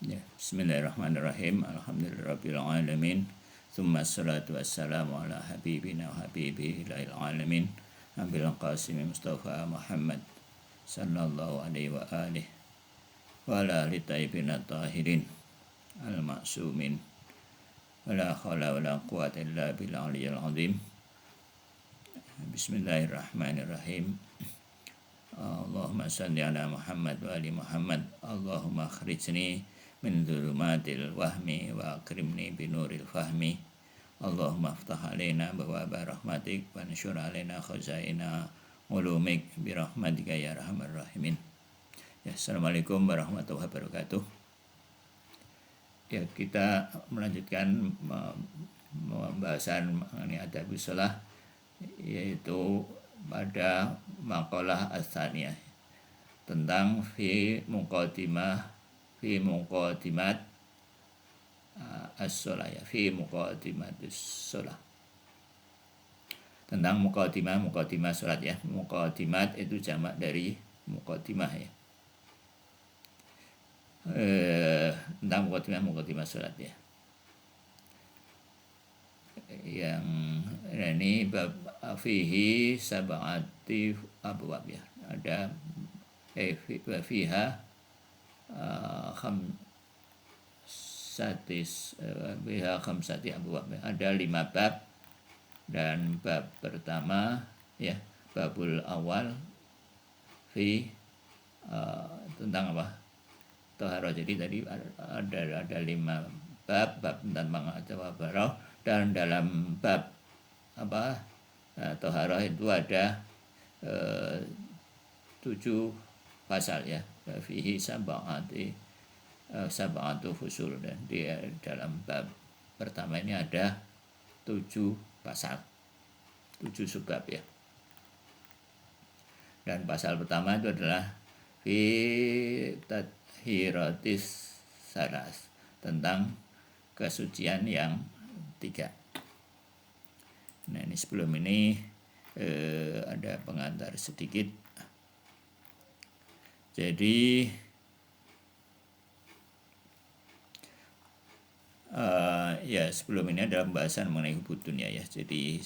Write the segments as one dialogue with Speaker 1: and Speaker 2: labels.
Speaker 1: Ya, bismillahirrahmanirrahim. Alhamdulillahirabbil alamin. Tsumma assalatu wassalamu ala habibina wa habibi ilahil alamin. Abil Qasim Mustafa Muhammad sallallahu alaihi wa alihi wa ala ali tayyibin tahirin al-ma'sumin. Wala haula wala quwwata illa billahil aliyyil azim. Bismillahirrahmanirrahim. Allahumma salli ala Muhammad wa ali Muhammad. Allahumma akhrijni min dhulumatil wahmi wa akrimni binuril fahmi. Allahumma aftah alaina abwaaba rahmatik wa anshur alaina khazaina ulumik birahmatika ya arhamar rahimin. Ya, Assalamualaikum warahmatullahi wabarakatuh. Ya, kita melanjutkan pembahasan mengenai adabus shalah, yaitu pada maqalah as-tsaniyah tentang fi muqaddimah as-shalah, ya, fi muqaddimatus shalah, tentang muqaddimah salat, ya. Muqaddimat itu jamak dari muqaddimah, ya. Tentang muqaddimah salat, ya. Yang ini bab fihi sab'ati abwab, ya. Ada fiha khamsati abwab. Ada 5 bab, dan bab pertama, ya, babul awal fi tentang apa? Taharah. Jadi tadi ada 5 bab tentang taharah, dan dalam bab taharah itu ada 7 pasal, ya. Fihi sab'atu fusul, dan di dalam bab pertama ini ada 7 pasal, 7 subbab, ya. Dan pasal pertama itu adalah fi tathiratis salas, tentang kesucian yang 3. Nah, ini sebelum ini ada pengantar sedikit. Jadi ya, sebelum ini ada pembahasan mengenai hubud dunia, ya. Jadi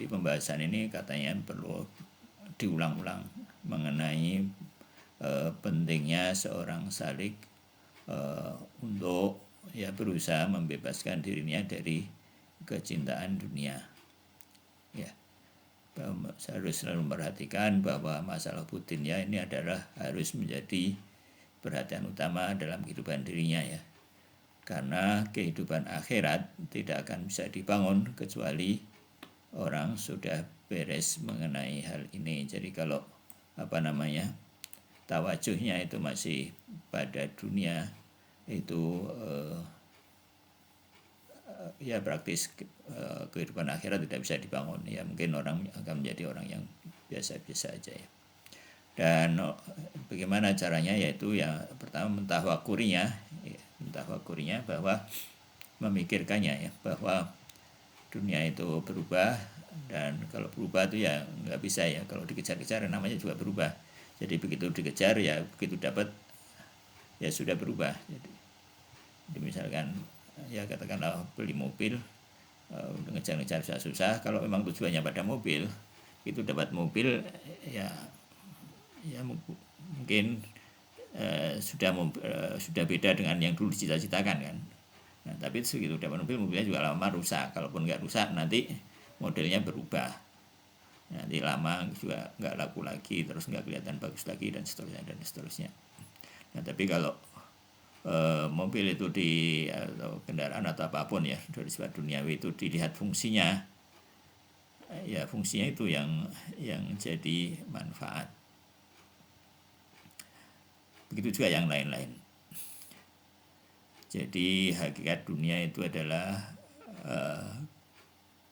Speaker 1: pembahasan ini katanya perlu diulang-ulang mengenai pentingnya seorang salik untuk, ya, berusaha membebaskan dirinya dari kecintaan dunia, ya. Harus selalu memperhatikan bahwa masalah hubud dunia ini harus menjadi perhatian utama dalam kehidupan dirinya, ya. Karena kehidupan akhirat tidak akan bisa dibangun kecuali orang sudah beres mengenai hal ini. Jadi kalau tawajuhnya itu masih pada dunia, itu ya praktis kehidupan akhirat tidak bisa dibangun. Ya, mungkin orang akan menjadi orang yang biasa-biasa aja, ya. Dan bagaimana caranya, yaitu yang pertama mentafakurinya bahwa memikirkannya, ya, bahwa dunia itu berubah, dan kalau berubah itu ya nggak bisa, ya, kalau dikejar-kejar namanya juga berubah. Jadi begitu dikejar, ya begitu dapat, ya sudah berubah. Jadi misalkan, ya, katakanlah beli mobil, ngejar-ngejar susah-susah, kalau memang tujuannya pada mobil, itu dapat mobil, ya mungkin sudah beda dengan yang dulu dicita-citakan, kan. Nah, tapi segitu dapat mobilnya juga lama rusak. Kalaupun nggak rusak, nanti modelnya berubah, nanti lama juga nggak laku lagi, terus nggak kelihatan bagus lagi, dan seterusnya. Nah, tapi kalau mobil itu atau kendaraan atau apapun, ya, dari sifat duniawi itu dilihat fungsinya, ya fungsinya itu yang jadi manfaat. Begitu juga yang lain-lain. Jadi hakikat dunia itu adalah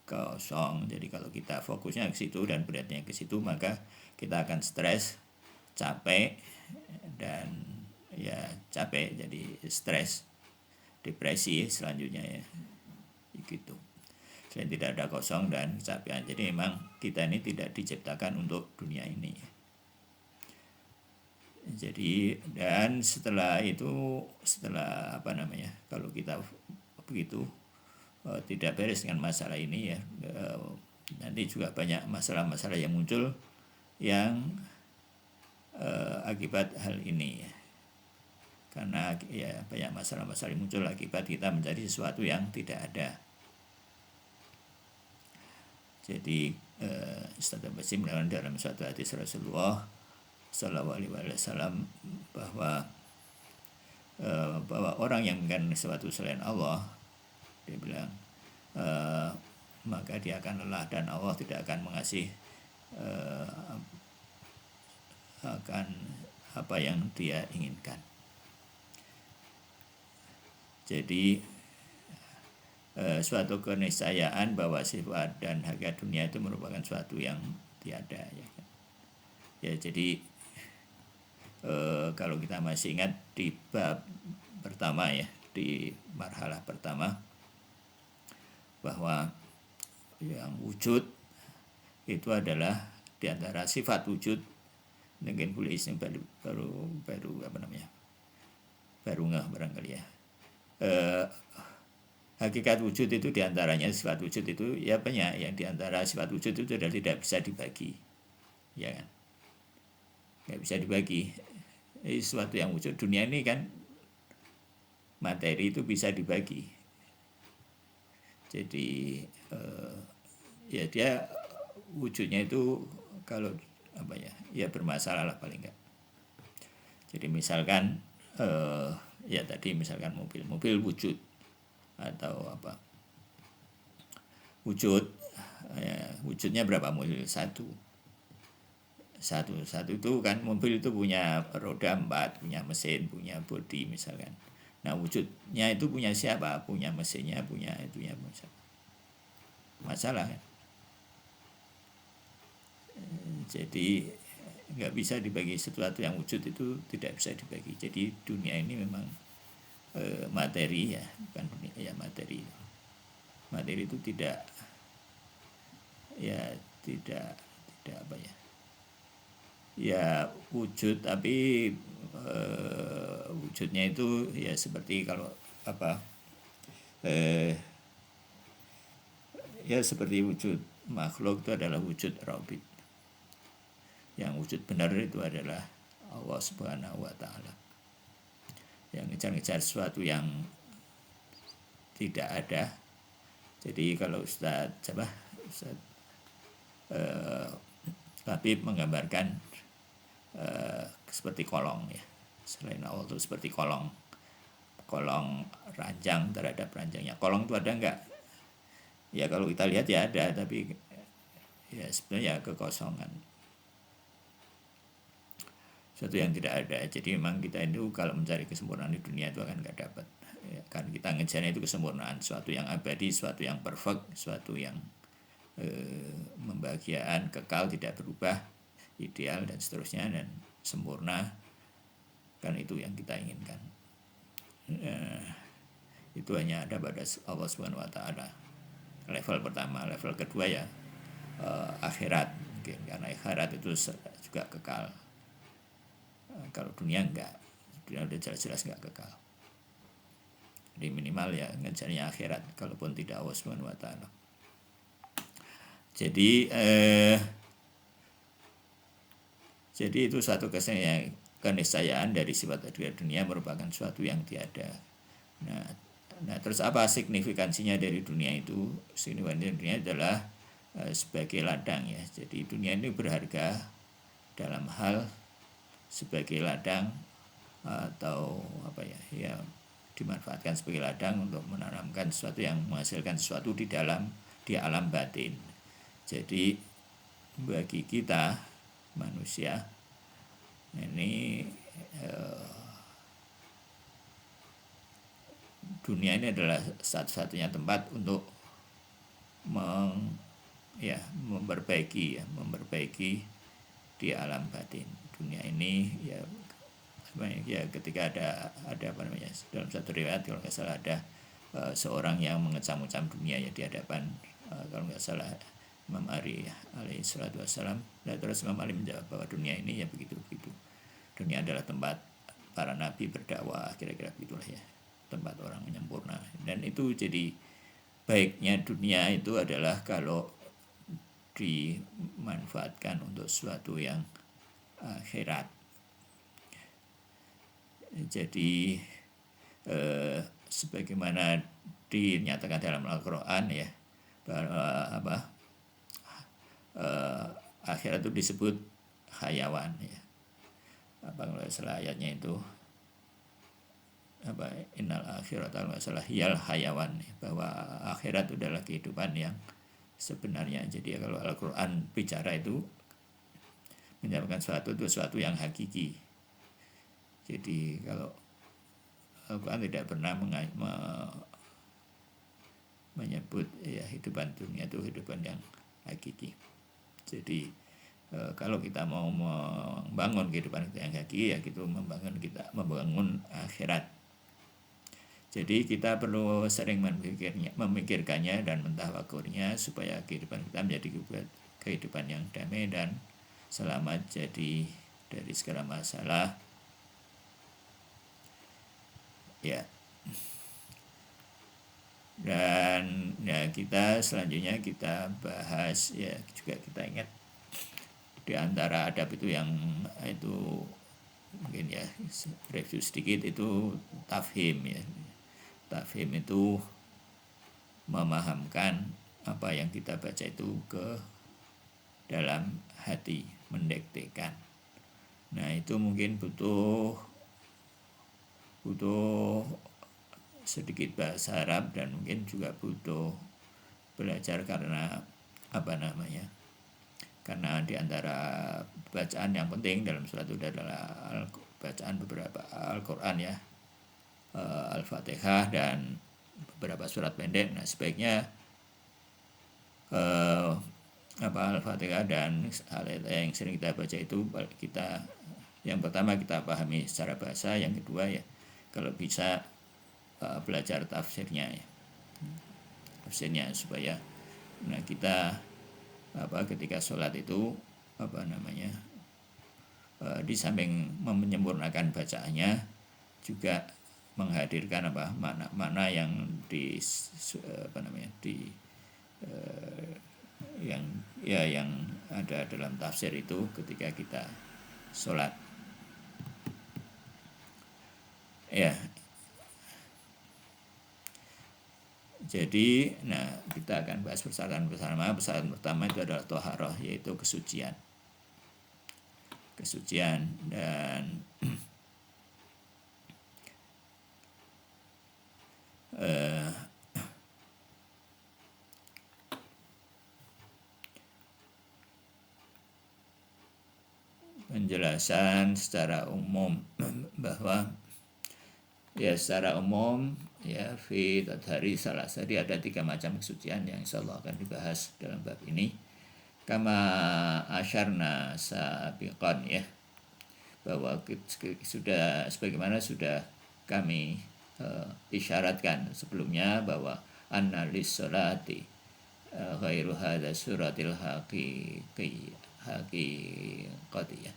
Speaker 1: kosong. Jadi kalau kita fokusnya ke situ dan beratnya ke situ, maka kita akan stres, capek, dan ya capek jadi stres, depresi selanjutnya, ya, gitu. Selain tidak ada kosong dan kecapean. Jadi memang kita ini tidak diciptakan untuk dunia ini. Jadi dan setelah itu, kalau kita begitu tidak beres dengan masalah ini ya, nanti juga banyak masalah-masalah yang muncul yang akibat hal ini ya. Karena ya banyak masalah-masalah yang muncul akibat kita mencari sesuatu yang tidak ada. Jadi Ustaz Basim dalam suatu hadis Rasulullah Sallallahu Alaihi Wasallam bahwa orang yang mengingkari sesuatu selain Allah, dia bilang maka dia akan lelah dan Allah tidak akan mengasihi akan apa yang dia inginkan. Jadi suatu keniscayaan bahwa sifat dan harga dunia itu merupakan suatu yang tiada ya. Ya jadi kalau kita masih ingat di bab pertama ya, di marhalah pertama, bahwa yang wujud itu adalah di antara sifat wujud, mungkin boleh isim baru ngeh barangkali ya. Hakikat wujud itu diantaranya sifat wujud itu ya banyak, yang diantara sifat wujud itu adalah tidak bisa dibagi, ya kan? Nggak bisa dibagi. Sesuatu yang wujud dunia ini kan materi itu bisa dibagi. Jadi ya dia wujudnya itu kalau ya bermasalah lah paling enggak. Jadi misalkan ya tadi misalkan mobil wujud atau wujud ya, wujudnya berapa? Mobil satu itu kan, mobil itu punya roda 4, punya mesin, punya bodi misalkan. Nah wujudnya itu punya siapa? Punya mesinnya, punya itunya, masalah kan? Jadi nggak bisa dibagi, sesuatu yang wujud itu tidak bisa dibagi. Jadi dunia ini memang materi ya, bukan dunia ya, materi itu tidak ya wujud, tapi wujudnya itu ya seperti kalau ya seperti wujud makhluk itu adalah wujud raubit. Yang wujud benar itu adalah Allah Subhanahu wa Ta'ala, yang ngejar-ngejar sesuatu yang tidak ada. Jadi kalau Ustaz Habib menggambarkan seperti kolong ya, selain Allah itu seperti kolong ranjang terhadap ranjangnya. Kolong itu ada enggak? Ya kalau kita lihat ya ada, tapi ya sebenarnya kekosongan, sesuatu yang tidak ada. Jadi memang kita itu kalau mencari kesempurnaan di dunia itu akan enggak dapat ya, kan kita ngejarnya itu kesempurnaan, sesuatu yang abadi, sesuatu yang perfect, sesuatu yang membahagiaan, kekal, tidak berubah, ideal dan seterusnya, dan sempurna, kan itu yang kita inginkan. Itu hanya ada pada Allah Subhanahu wa Ta'ala. Level pertama. Level kedua ya akhirat, mungkin karena akhirat itu juga kekal. Kalau dunia enggak, dunia udah jelas-jelas enggak kekal. Jadi minimal ya ngejarnya akhirat, kalaupun tidak Allah Subhanahu wa Ta'ala. Jadi itu suatu keniscayaan dari sifat dunia merupakan suatu yang tiada. Nah terus apa signifikansinya dari dunia itu? Signifikansi dunia adalah sebagai ladang ya. Jadi dunia ini berharga dalam hal sebagai ladang, atau ya dimanfaatkan sebagai ladang untuk menanamkan sesuatu yang menghasilkan sesuatu di alam batin. Jadi bagi kita manusia ini dunia ini adalah satu-satunya tempat untuk memperbaiki di alam batin. Dunia ini ya ketika ada dalam satu riwayat kalau nggak salah ada seorang yang mengecam-ngecam dunia ya di hadapan kalau nggak salah Imam Ali alaihi salatu wassalam. Dan terus Imam Ali menjawab bahwa dunia ini ya begitu-begitu. dunia adalah tempat para nabi berdakwah, kira-kira begitulah ya, tempat orang menyempurna. Dan itu jadi baiknya dunia itu adalah kalau dimanfaatkan untuk sesuatu yang akhirat. Jadi sebagaimana dinyatakan dalam Al-Quran ya, bahwa akhirat itu disebut hayawan ya. Kalau salah ayatnya itu innal akhirat al-masalah hiyal hayawan, bahwa akhirat itu adalah kehidupan yang sebenarnya. Jadi kalau Al-Quran bicara itu menyatakan sesuatu yang hakiki. Jadi kalau Al-Quran tidak pernah menyebut ya kehidupan dunia itu kehidupan yang hakiki. Jadi kalau kita mau membangun kehidupan kita yang hakiki, ya gitu membangun akhirat. Jadi kita perlu sering memikirkannya dan mentafakkurnya supaya kehidupan kita menjadi kehidupan yang damai dan selamat, jadi dari segala masalah. Ya. Dan ya kita selanjutnya kita bahas ya, juga kita ingat di antara adab itu yang itu mungkin ya review sedikit, itu tafhim ya. Tafhim itu memahamkan apa yang kita baca itu ke dalam hati, mendektekan. Nah itu mungkin butuh sedikit bahasa Arab dan mungkin juga butuh belajar karena karena di antara bacaan yang penting dalam surat itu adalah bacaan beberapa Al-Quran ya, Al-Fatihah dan beberapa surat pendek. Nah sebaiknya Al-Fatihah dan ayat yang sering kita baca itu kita yang pertama kita pahami secara bahasa, yang kedua ya kalau bisa belajar tafsirnya ya, supaya kita ketika sholat itu di samping menyempurnakan bacaannya juga menghadirkan makna yang yang ada dalam tafsir itu ketika kita sholat ya. Jadi kita akan bahas persyaratan bersama. Persyaratan pertama itu adalah thaharah, yaitu kesucian dan penjelasan secara umum bahwa ya secara umum ya fi tadhari salasa, jadi ada 3 macam kesucian yang insyaallah akan dibahas dalam bab ini. Kama asyarna sabiqan ya, bahwa sebagaimana sudah kami isyaratkan sebelumnya bahwa anna lis-salati ghairu hadza suratil haqiqati ya,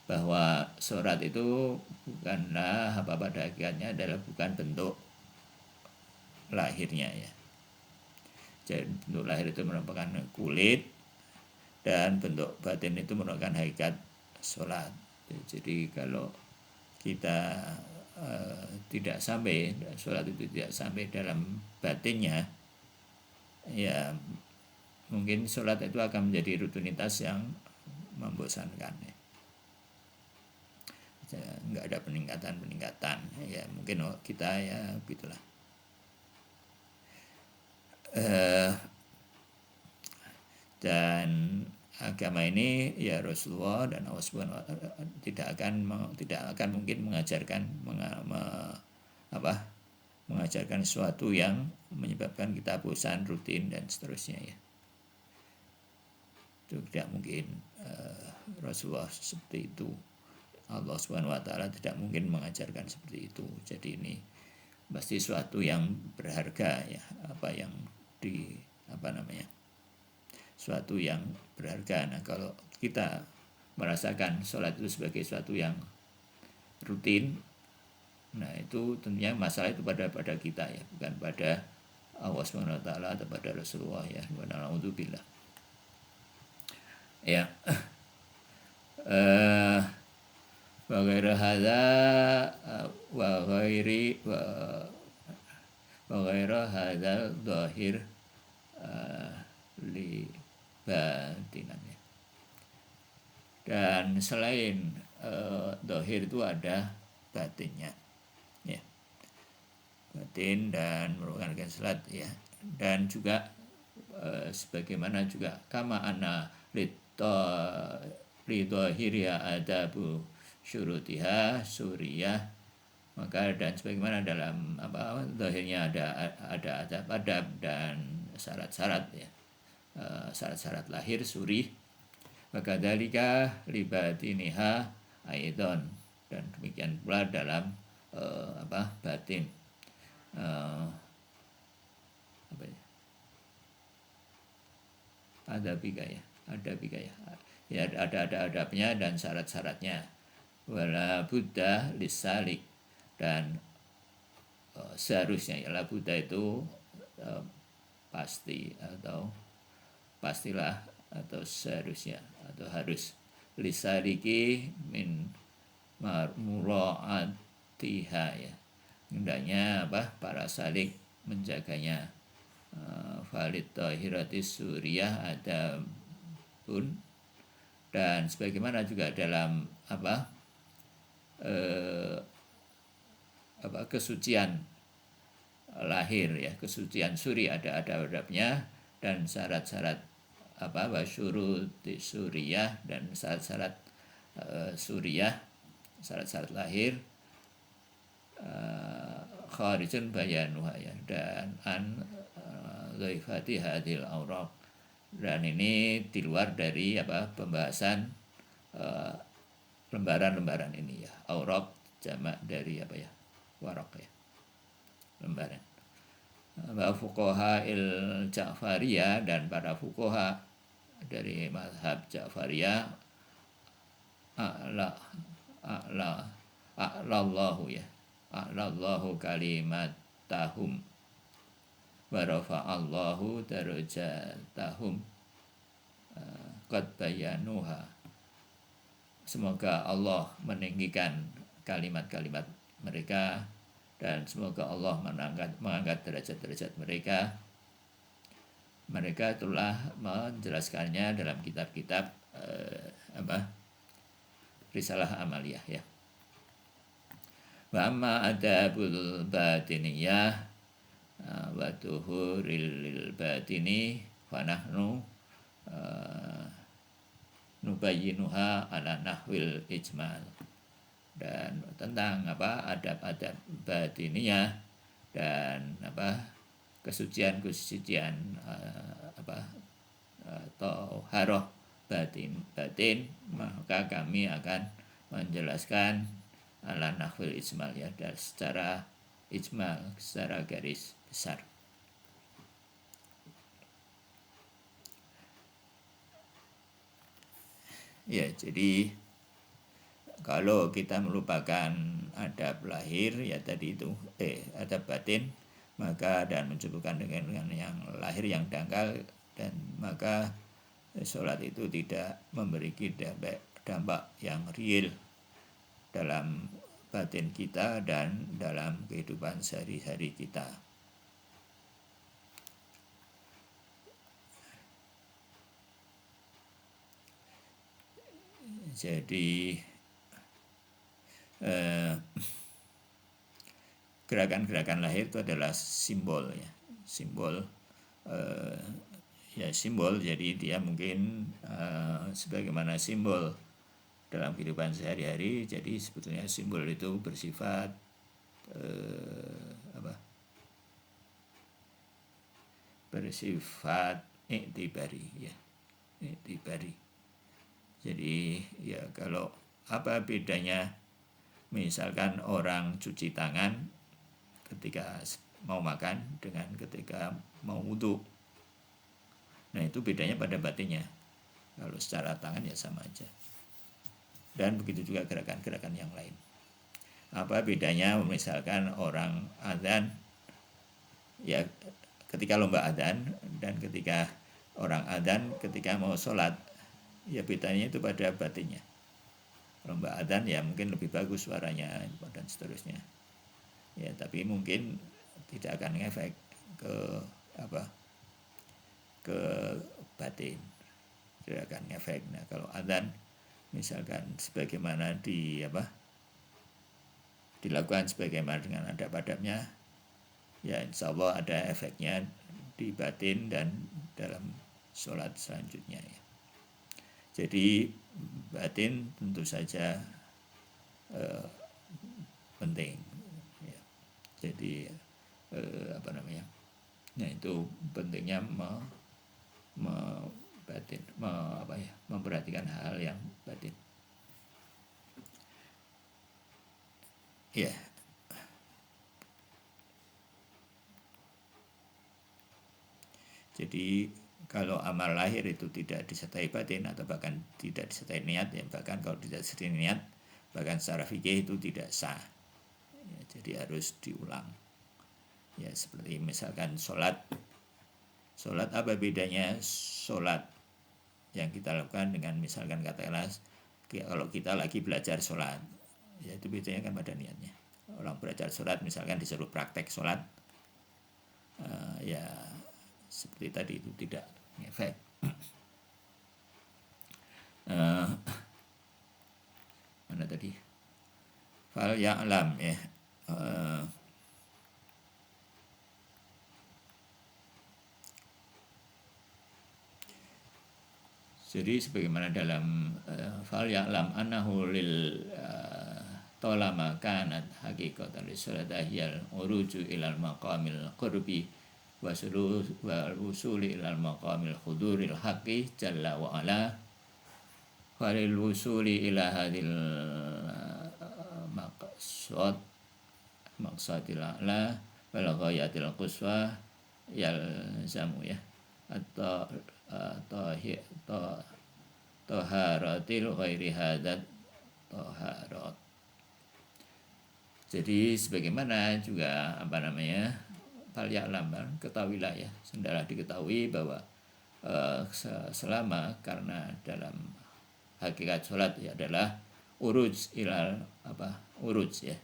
Speaker 1: bahwa surat itu bukanlah pada hakikatnya adalah bukan bentuk lahirnya ya. Jadi bentuk lahir itu merupakan kulit dan bentuk batin itu merupakan hakikat sholat. Jadi kalau kita tidak sampai, sholat itu tidak sampai dalam batinnya ya, mungkin sholat itu akan menjadi rutinitas yang membosankan ya. Nggak ada peningkatan ya, mungkin kita ya begitulah. Dan agama ini ya Rasulullah dan Allah Subhanahu wa taala tidak akan mungkin mengajarkan mengajarkan sesuatu yang menyebabkan kita bosan, rutin dan seterusnya ya. Itu tidak mungkin. Rasulullah seperti itu, Allah Subhanahu wa taala tidak mungkin mengajarkan seperti itu. Jadi ini pasti sesuatu yang berharga ya, suatu yang berharga. Nah kalau kita merasakan sholat itu sebagai sesuatu yang rutin. Nah itu tentunya masalah itu pada kita ya, bukan pada Allah Subhanahu wa taala atau pada Rasulullah ya. Wa na'udzubillah. Ya. Wa ghairu hadza wa ghairi wa ghairu hadzal dhahir li batinan ya. Dan selain dhahir itu ada batinnya ya, batin dan merupakan salat ya, dan juga sebagaimana juga kama anna lidhahiriya adabu syurutiha suriyah, maka dan sebagaimana dalam zahirnya ada adab dan syarat-syarat ya, syarat-syarat lahir suri, maka dalika libatiniha aidon, dan demikian pula dalam batin ada bika ya, ada adabnya dan syarat-syaratnya. Wala buddha lisalik, dan seharusnya ya, la buddha itu pasti atau pastilah atau seharusnya atau harus, lisaliki min mura'atiha ya, hendaknya para salik menjaganya. Valid tahiratis suriyah ada pun, dan sebagaimana juga dalam kesucian lahir ya, kesucian suri ada adabnya dan syarat-syarat wasyuruti suriyah, dan syarat-syarat suriyah, syarat-syarat lahir kharijun bayanuha ya, dan dhaifati hadil awraq, dan ini di luar dari pembahasan lembaran-lembaran ini ya. Awraq jamak dari waraq ya, lembaran. Wa fuqaha il Ja'fariyah, dan para fuqaha dari mazhab Ja'fariyah a'lallahu ya, a'lallahu kalimatahum wa rafa'allahu darajatahum qad bayanuha, semoga Allah meninggikan kalimat-kalimat mereka, dan semoga Allah mengangkat derajat-derajat mereka. Mereka telah menjelaskannya dalam kitab-kitab risalah amaliyah ya. Wa amma adabul batiniyah wa tuhuril batini fa nahnu nubayyinuha ala nahwil ijmal, dan tentang adab-adab batiniyah dan kesucian atau haroh batin, maka kami akan menjelaskan ala nahwil ijmal ya, dan secara ijmal, secara garis besar. Ya, jadi kalau kita melupakan adab lahir ya tadi itu adab batin, maka dan mencukupkan dengan yang lahir yang dangkal, dan maka sholat itu tidak memberi dampak yang real dalam batin kita dan dalam kehidupan sehari-hari kita. Jadi gerakan-gerakan lahir itu adalah simbol ya, simbol jadi dia mungkin sebagaimana simbol dalam kehidupan sehari-hari, jadi sebetulnya simbol itu bersifat bersifat iktibari ya, iktibari. Jadi ya, kalau apa bedanya misalkan orang cuci tangan ketika mau makan dengan ketika mau wudu, nah itu bedanya pada batinnya. Kalau secara tangan ya sama aja, dan begitu juga gerakan-gerakan yang lain. Apa bedanya misalkan orang adzan ya ketika lomba adzan dan ketika orang adzan ketika mau sholat, ya bedanya itu pada batinnya. Lomba adzan ya mungkin lebih bagus suaranya dan seterusnya. Ya tapi mungkin tidak akan ngefek ke apa ke batin, tidak akan ngefek. Nah kalau adzan misalkan sebagaimana dilakukan sebagaimana dengan adab adabnya, ya insya Allah ada efeknya di batin dan dalam sholat selanjutnya ya. Jadi batin tentu saja penting ya. Jadi nah itu pentingnya memperhatikan hal yang batin ya. Jadi kalau amal lahir itu tidak disertai batin atau bahkan tidak disertai niat, ya bahkan kalau tidak disertai niat bahkan secara fikih itu tidak sah ya, jadi harus diulang ya. Seperti misalkan sholat apa bedanya sholat yang kita lakukan dengan misalkan katakanlah kalau kita lagi belajar sholat, ya itu bedanya kan pada niatnya. Orang belajar sholat misalkan disuruh praktek sholat, ya seperti tadi itu tidak ngefek. Mana tadi? Fal ya'lam ya. Jadi sebagaimana dalam fal ya'lam annahu lil tolama kanat haqiqatan lisalatahiyal uruju ilal maqamil qurbi wa wusuli ilal maqamil huduril haqqi jalla wa ala walil wusuli ila hadil maqsadil a'la wal ghayatil quswa yalzamu ya atau taharatil ghairi hadat taharat. Jadi sebagaimana juga fal ya'lam, ketahuilah ya, hendaklah diketahui bahwa selama karena dalam hakikat sholat ya adalah uruj ilal uruj ya,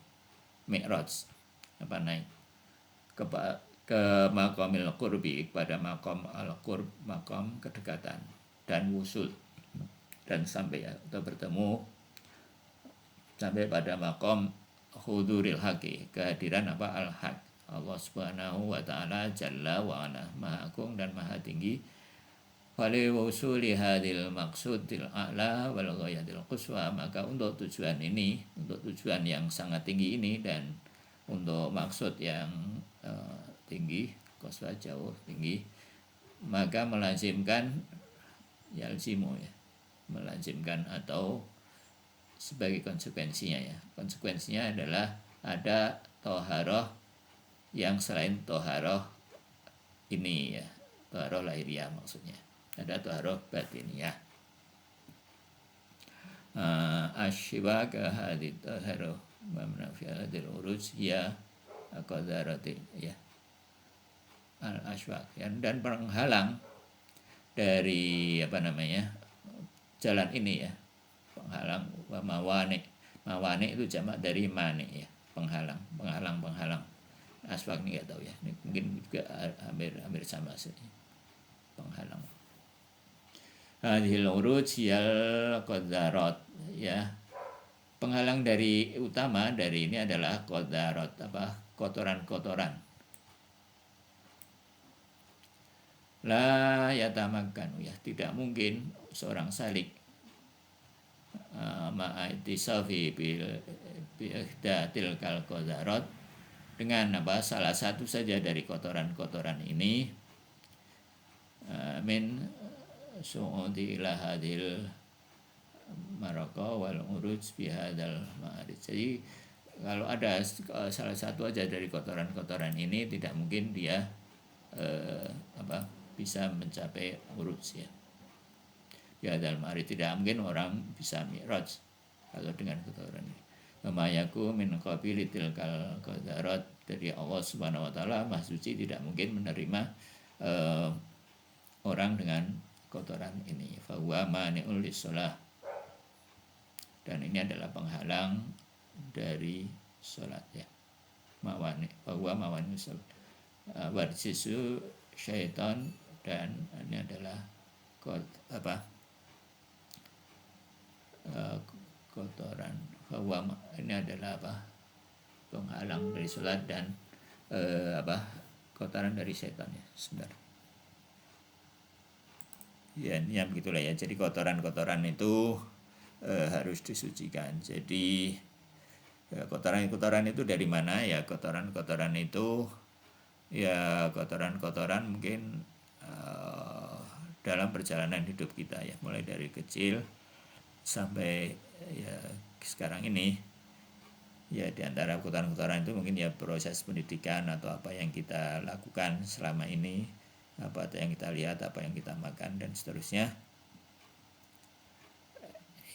Speaker 1: mi'raj naik ke maqamil qurbi, pada maqam al-qurb, maqam kedekatan, dan wusul dan sampai atau bertemu sampai pada maqam huduril haqi, kehadiran al-haq, Allah Subhanahu wa taala jalla wa ala, maha agung dan maha tinggi. Wali wusuli hadil maqsudil a'la wal ghayatil quswa, maka untuk tujuan ini, untuk tujuan yang sangat tinggi ini dan untuk maksud yang tinggi, quswa jauh tinggi, maka melazimkan yalzimu ya, melazimkan atau sebagai konsekuensinya ya. Konsekuensinya adalah ada toharoh yang selain toharoh ini ya, toharoh lahiriah maksudnya. Ada toharoh batiniyah. Asyiwa ke hadith toharoh mamnafi'al hadil uruj ya qadarati ya al-aswaq ya, dan penghalang dari jalan ini ya, penghalang mawani itu jamak dari mani ya, penghalang. Aswaq ini nggak tahu ya, ini mungkin juga hampir sama sih, penghalang. Hadhil uruj yal qadarat ya, penghalang dari utama dari ini adalah qadarat, kotoran-kotoran. La yatamakkanu ya, tidak mungkin seorang salik ma'itisafi bil ihdatil kal qadarat, dengan salah satu saja dari kotoran-kotoran ini, min su'udi ila hadil maraka wal uruj bihadal ma'arij. Jadi kalau ada salah satu aja dari kotoran-kotoran ini, tidak mungkin dia bisa mencapai uruj ya. Bihadal ma'arij, tidak mungkin orang bisa mi'raj kalau dengan kotoran ini. Kamayaku min qabili tilkal qadarat, dari Allah Subhanahu wa taala Maha Suci tidak mungkin menerima orang dengan kotoran ini. Fa huwa mani'ul lis-shalah, dan ini adalah penghalang dari sholat ya. Mawani fa huwa mawani sholat. Warjisu syaitan, dan ini adalah kotoran. Bahwa ini adalah penghalang dari sholat dan kotoran dari setan ya. Sebentar. Ya, ini yang begitulah ya. Jadi kotoran-kotoran itu harus disucikan. Jadi kotoran-kotoran itu dari mana ya? Kotoran-kotoran itu ya kotoran-kotoran mungkin dalam perjalanan hidup kita ya, mulai dari kecil sampai ya sekarang ini ya. Di antara kotoran-kotoran itu mungkin ya proses pendidikan atau apa yang kita lakukan selama ini, apa yang kita lihat, apa yang kita makan dan seterusnya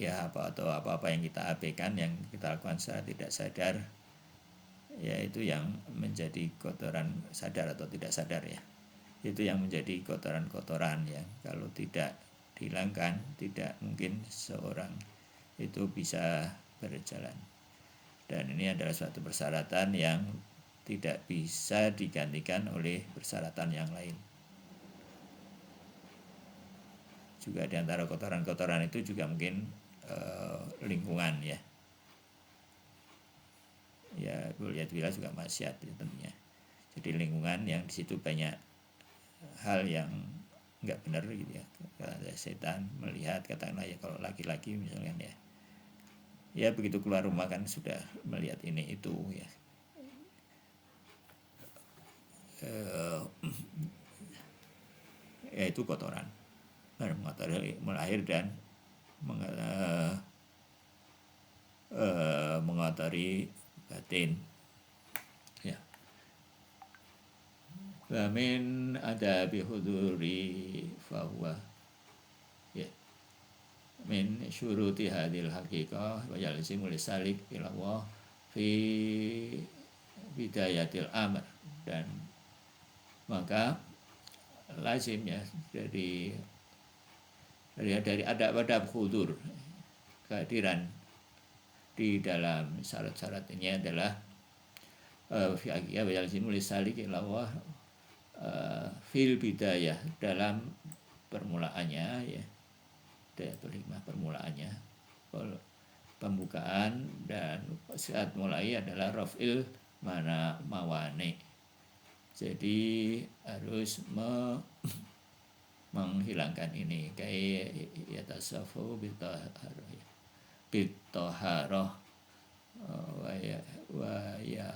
Speaker 1: ya, atau apa yang kita abaikan, yang kita lakukan secara tidak sadar ya, itu yang menjadi kotoran sadar atau tidak sadar ya. Itu yang menjadi kotoran-kotoran ya. Kalau tidak dihilangkan, tidak mungkin seorang itu bisa berjalan. Dan ini adalah suatu persyaratan yang tidak bisa digantikan oleh persyaratan yang lain. Juga di antara kotoran-kotoran itu juga mungkin lingkungan ya. Ya, boleh juga maksiat ya, tentunya. Jadi lingkungan yang di situ banyak hal yang nggak benar gitu ya. Ada setan melihat, katakanlah ya, kalau laki-laki misalkan ya begitu keluar rumah kan sudah melihat ini itu ya. Yaitu kotoran melahir dan mengotori batin ya. Wa min adabi huduri fahuwa ya, min syuruti hadil haqiqah wa yalzimul salik ila Allah fi bidayatil amr, dan maka lazim ya dari adab hudur, kehadiran di dalam syarat-syarat ini adalah fi haqiqah wa yalzimul salik ila Allah fil bidayah, dalam permulaannya ya, dayatul hikmah permulaannya, pembukaan, dan saat mulai adalah raf'il mana mawani. Jadi harus menghilangkan ini, kayak ya tasafu bitaharah wa ya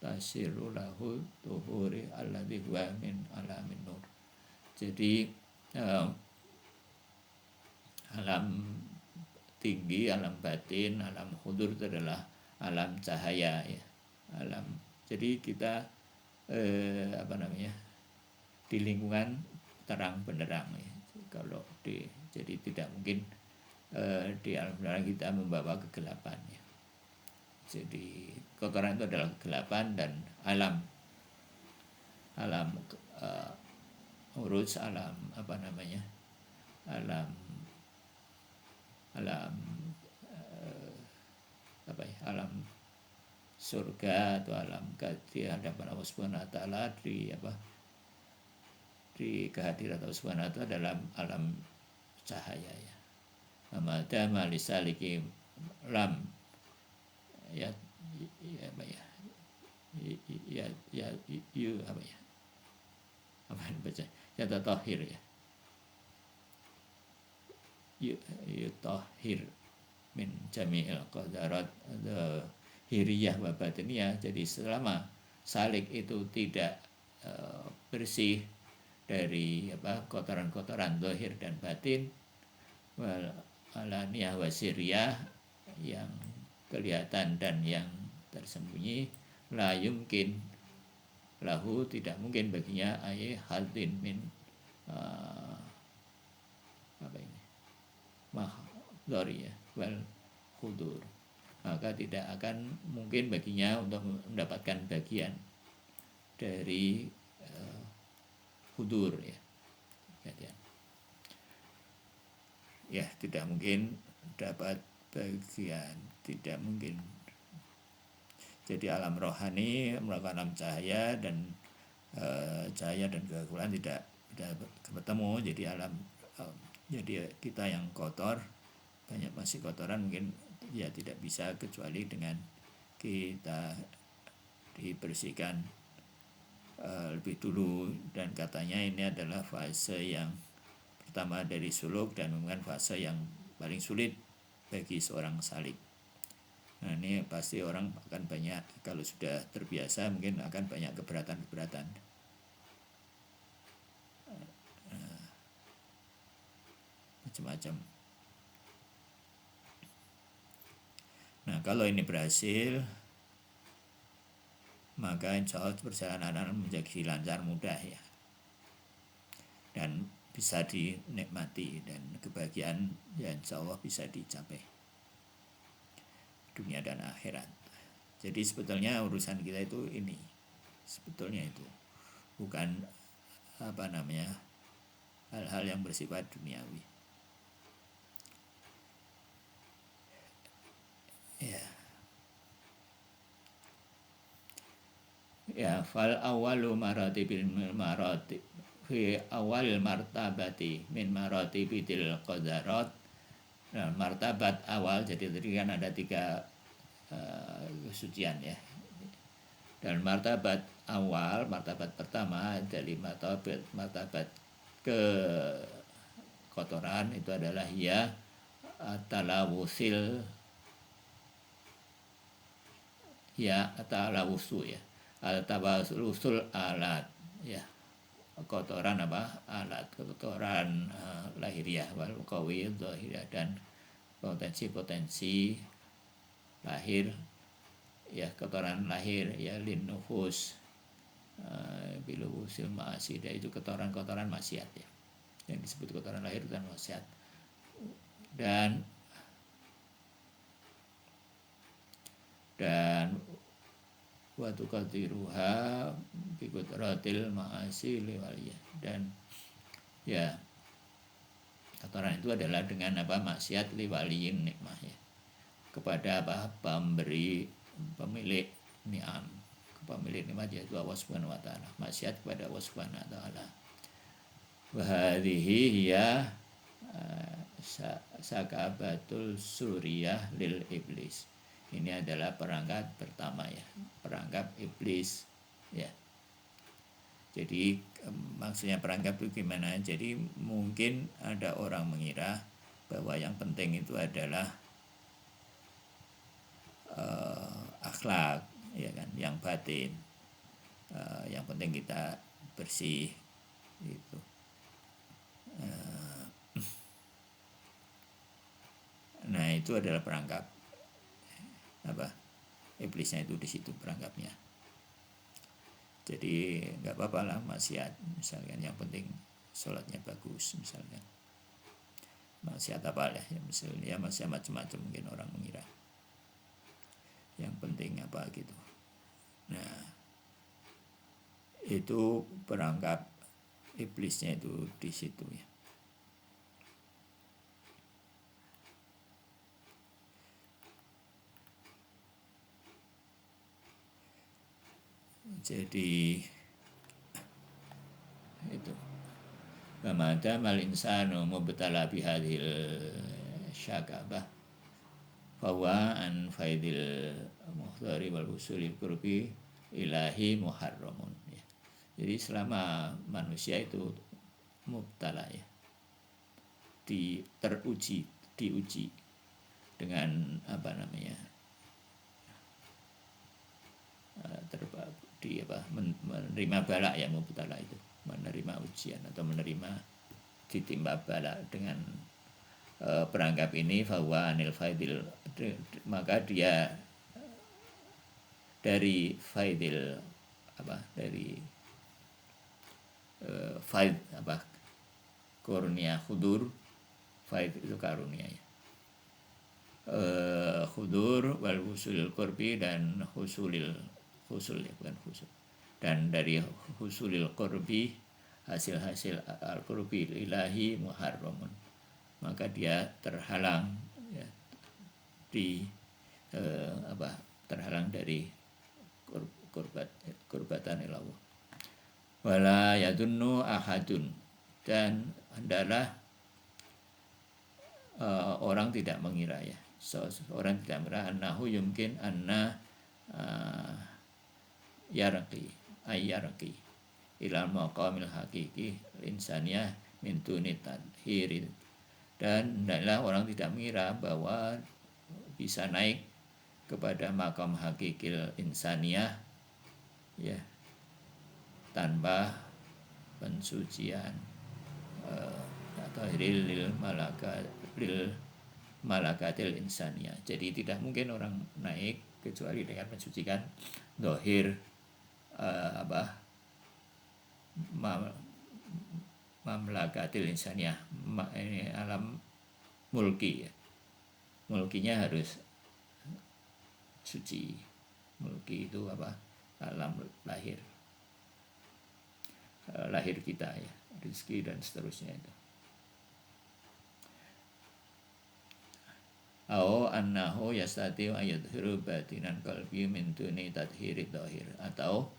Speaker 1: tasiru lahu tuhuri alladhi huwa min alamin nur. Jadi alam tinggi, alam batin, alam hudur itu adalah alam cahaya ya, alam. Jadi kita di lingkungan terang benderang ya. Kalau jadi tidak mungkin di alam benderang kita membawa kegelapan ya. Jadi kotoran itu adalah kegelapan, dan alam urus, alam alam surga atau alam di hadapan Allah Subhanahu wa taala, di kehadiran Allah Subhanahu wa taala dalam alam cahaya ya. Amadama lisaliki lam ya tatahir ya, yutahhir min jami'il qadarat hiriyah wa batiniyah. Jadi selama salik itu tidak bersih dari kotoran-kotoran zahir dan batin, wal alaniyah wa siriyah, yang kelihatan dan yang tersembunyi, la yumkin lahu, tidak mungkin baginya hadin min mahdhari ya wal hudur. maka tidak akan mungkin baginya untuk mendapatkan bagian dari hudur ya. Ya, tidak mungkin dapat bagian, tidak mungkin. Jadi alam rohani merupakan alam cahaya, dan cahaya dan kegelapan tidak bertemu. Jadi jadi kita yang kotor, banyak masih kotoran, mungkin ya tidak bisa kecuali dengan kita dibersihkan lebih dulu. Dan katanya ini adalah fase yang pertama dari suluk, dan merupakan fase yang paling sulit bagi seorang salik. Nah, ini pasti orang akan banyak, kalau sudah terbiasa mungkin akan banyak keberatan-keberatan. Macam-macam. Nah, kalau ini berhasil, maka insya Allah perjalanan menjadi lancar, mudah ya, dan bisa dinikmati, dan kebahagiaan ya insya Allah bisa dicapai dunia dan akhirat. Jadi sebetulnya urusan kita itu ini, sebetulnya itu bukan hal-hal yang bersifat duniawi. Ya, fal awalu maratibil maratib fi awal martabati min maratibil qadarat. Nah, martabat awal, jadi tadi kan ada 3 kesucian ya. Dan martabat awal, martabat pertama dari martabat ke kotoran itu adalah ya talawusil, ya talawusu ya, al-tawassul alat ya, kotoran alat, kotoran lahiriah wal qawi dhahiriyah, dan potensi-potensi lahir ya, kotoran lahir ya, linnufus bilusil ma'asida, itu kotoran-kotoran maksiat ya, yang disebut kotoran lahir dan maksiat. Dan watu qadiruha bi qudratil ma'asi liwaliyah, dan ya kotoran itu adalah dengan maksiat liwaliyin nikmah ya, kepada pemberi, pemilik ni'am, pemilik nikmat, yaitu Allah Subhanahu wa taala, maksiat kepada Allah Subhanahu wa taala. Wa hadhihi hiya sakabatul suriyah lil iblis. Ini adalah perangkat pertama ya, perangkap iblis ya. Jadi maksudnya perangkap itu gimana? Jadi mungkin ada orang mengira bahwa yang penting itu adalah akhlak ya kan, yang batin, yang penting kita bersih itu. Nah, itu adalah perangkap iblisnya, itu di situ perangkapnya. Jadi nggak apa-apa lah maksiat, misalkan yang penting sholatnya bagus, misalkan maksiat apa ya, misalnya maksiat macam-macam mungkin orang mengira, yang penting gitu. Nah, itu perangkap iblisnya itu di situ ya. Jadi itu Gamada mal insanu mubtala bihadhil syakabah fawa an faidil muhtari wal husuli qurbi ilahi muharramun ya. Jadi selama manusia itu mubtala ya, diuji dengan menerima bala ya, mubtala itu menerima ujian atau menerima ditimpa bala dengan perangkap ini, fawa anil faidil, maka dia dari faidil dari faid karunia hudur, faid itu karunia ya, hudur wal husulil qurbi dan husul ya, bukan husul. Dan dari husulil qurbi, hasil-hasil al-qurbi ilahi muharramun, maka dia terhalang ya, di terhalang dari kurbatan ilallah. Wala yadunnu ahadun, dan hendaklah orang tidak mengira ya, orang tidak mengira annahu yumkin anna yarqi ayyarqi ilal maqamil haqiqi insaniyah min duni tadhiri, dan hendaklah orang tidak mengira bahwa bisa naik kepada makam hakikil insaniyah ya, tanpa pensucian atau lil malakatil insaniyah. Jadi tidak mungkin orang naik kecuali dengan mensucikan zahir mamlakatil insaniyah, ini alam mulki ya. Mulkinya harus suci. Mulki itu alam lahir kita ya, rezeki dan seterusnya itu. Au annahu yastati wa yadhiru batinan qalbi min duni tadhiri dhahir, atau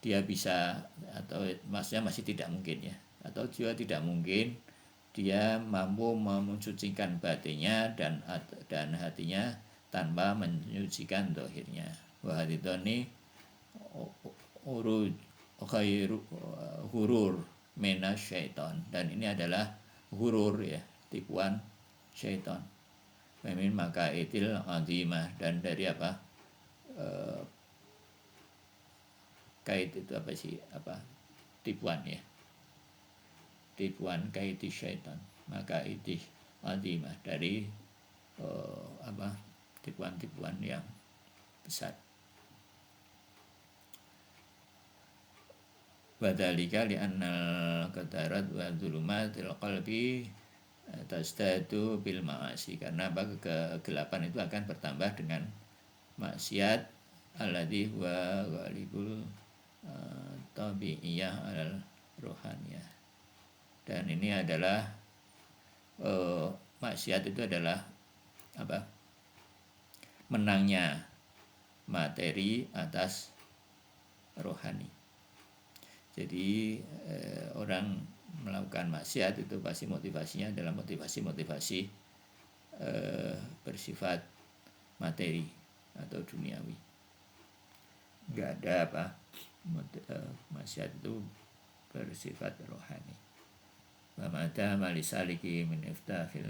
Speaker 1: dia bisa, atau maksudnya masih tidak mungkin ya, atau juga tidak mungkin dia mampu mensucikan batinnya dan hatinya tanpa menyucikan dohirnya. Wahadidoni hurur menas syaitan, dan ini adalah hurur ya, tipuan syaitan. Memin maka itil azimah, dan dari kait itu tipuan ya, tipuan kaiti syaitan, maka itu azimah, dari tipuan-tipuan yang besar. Wadhalika li'annal qadarat wa dhulumatil qalbi tasdadu bil ma'asi, karena kegelapan itu akan bertambah dengan maksiat alladhi huwa ghalibul tabi'iyah al rohaniyah. Dan ini adalah maksiat itu adalah menangnya materi atas rohani. Jadi orang melakukan maksiat itu pasti motivasinya adalah motivasi bersifat materi atau duniawi. Enggak ada maksiat itu bersifat rohani. Wa mata malisaliki min iftahil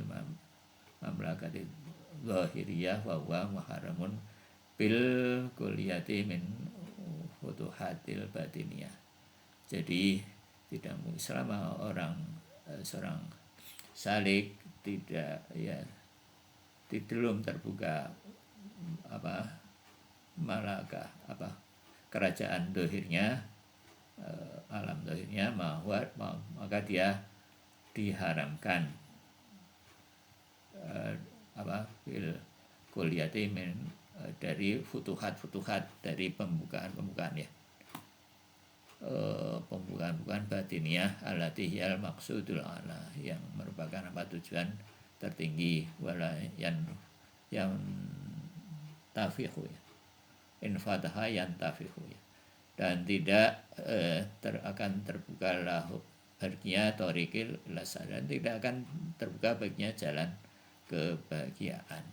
Speaker 1: mamlakati zahiriyah wa huwa muharramun bil kulliyati min futuhatil batiniyah. Jadi tidak mungkin selama seorang salik belum terbuka malakah kerajaan dohirnya, alam dohirnya, maka dia diharamkan bil kulliyati min dari futuhat dari pembukaan ya, pembukaan batiniyah allati hiyal maqsudul a'la, yang merupakan tujuan tertinggi, wala yang tafihu ya, in fataha yang tafihu ya, dan tidak akan terbuka lahu baginya thoriqil lasa, dan tidak akan terbuka baginya jalan kebahagiaan.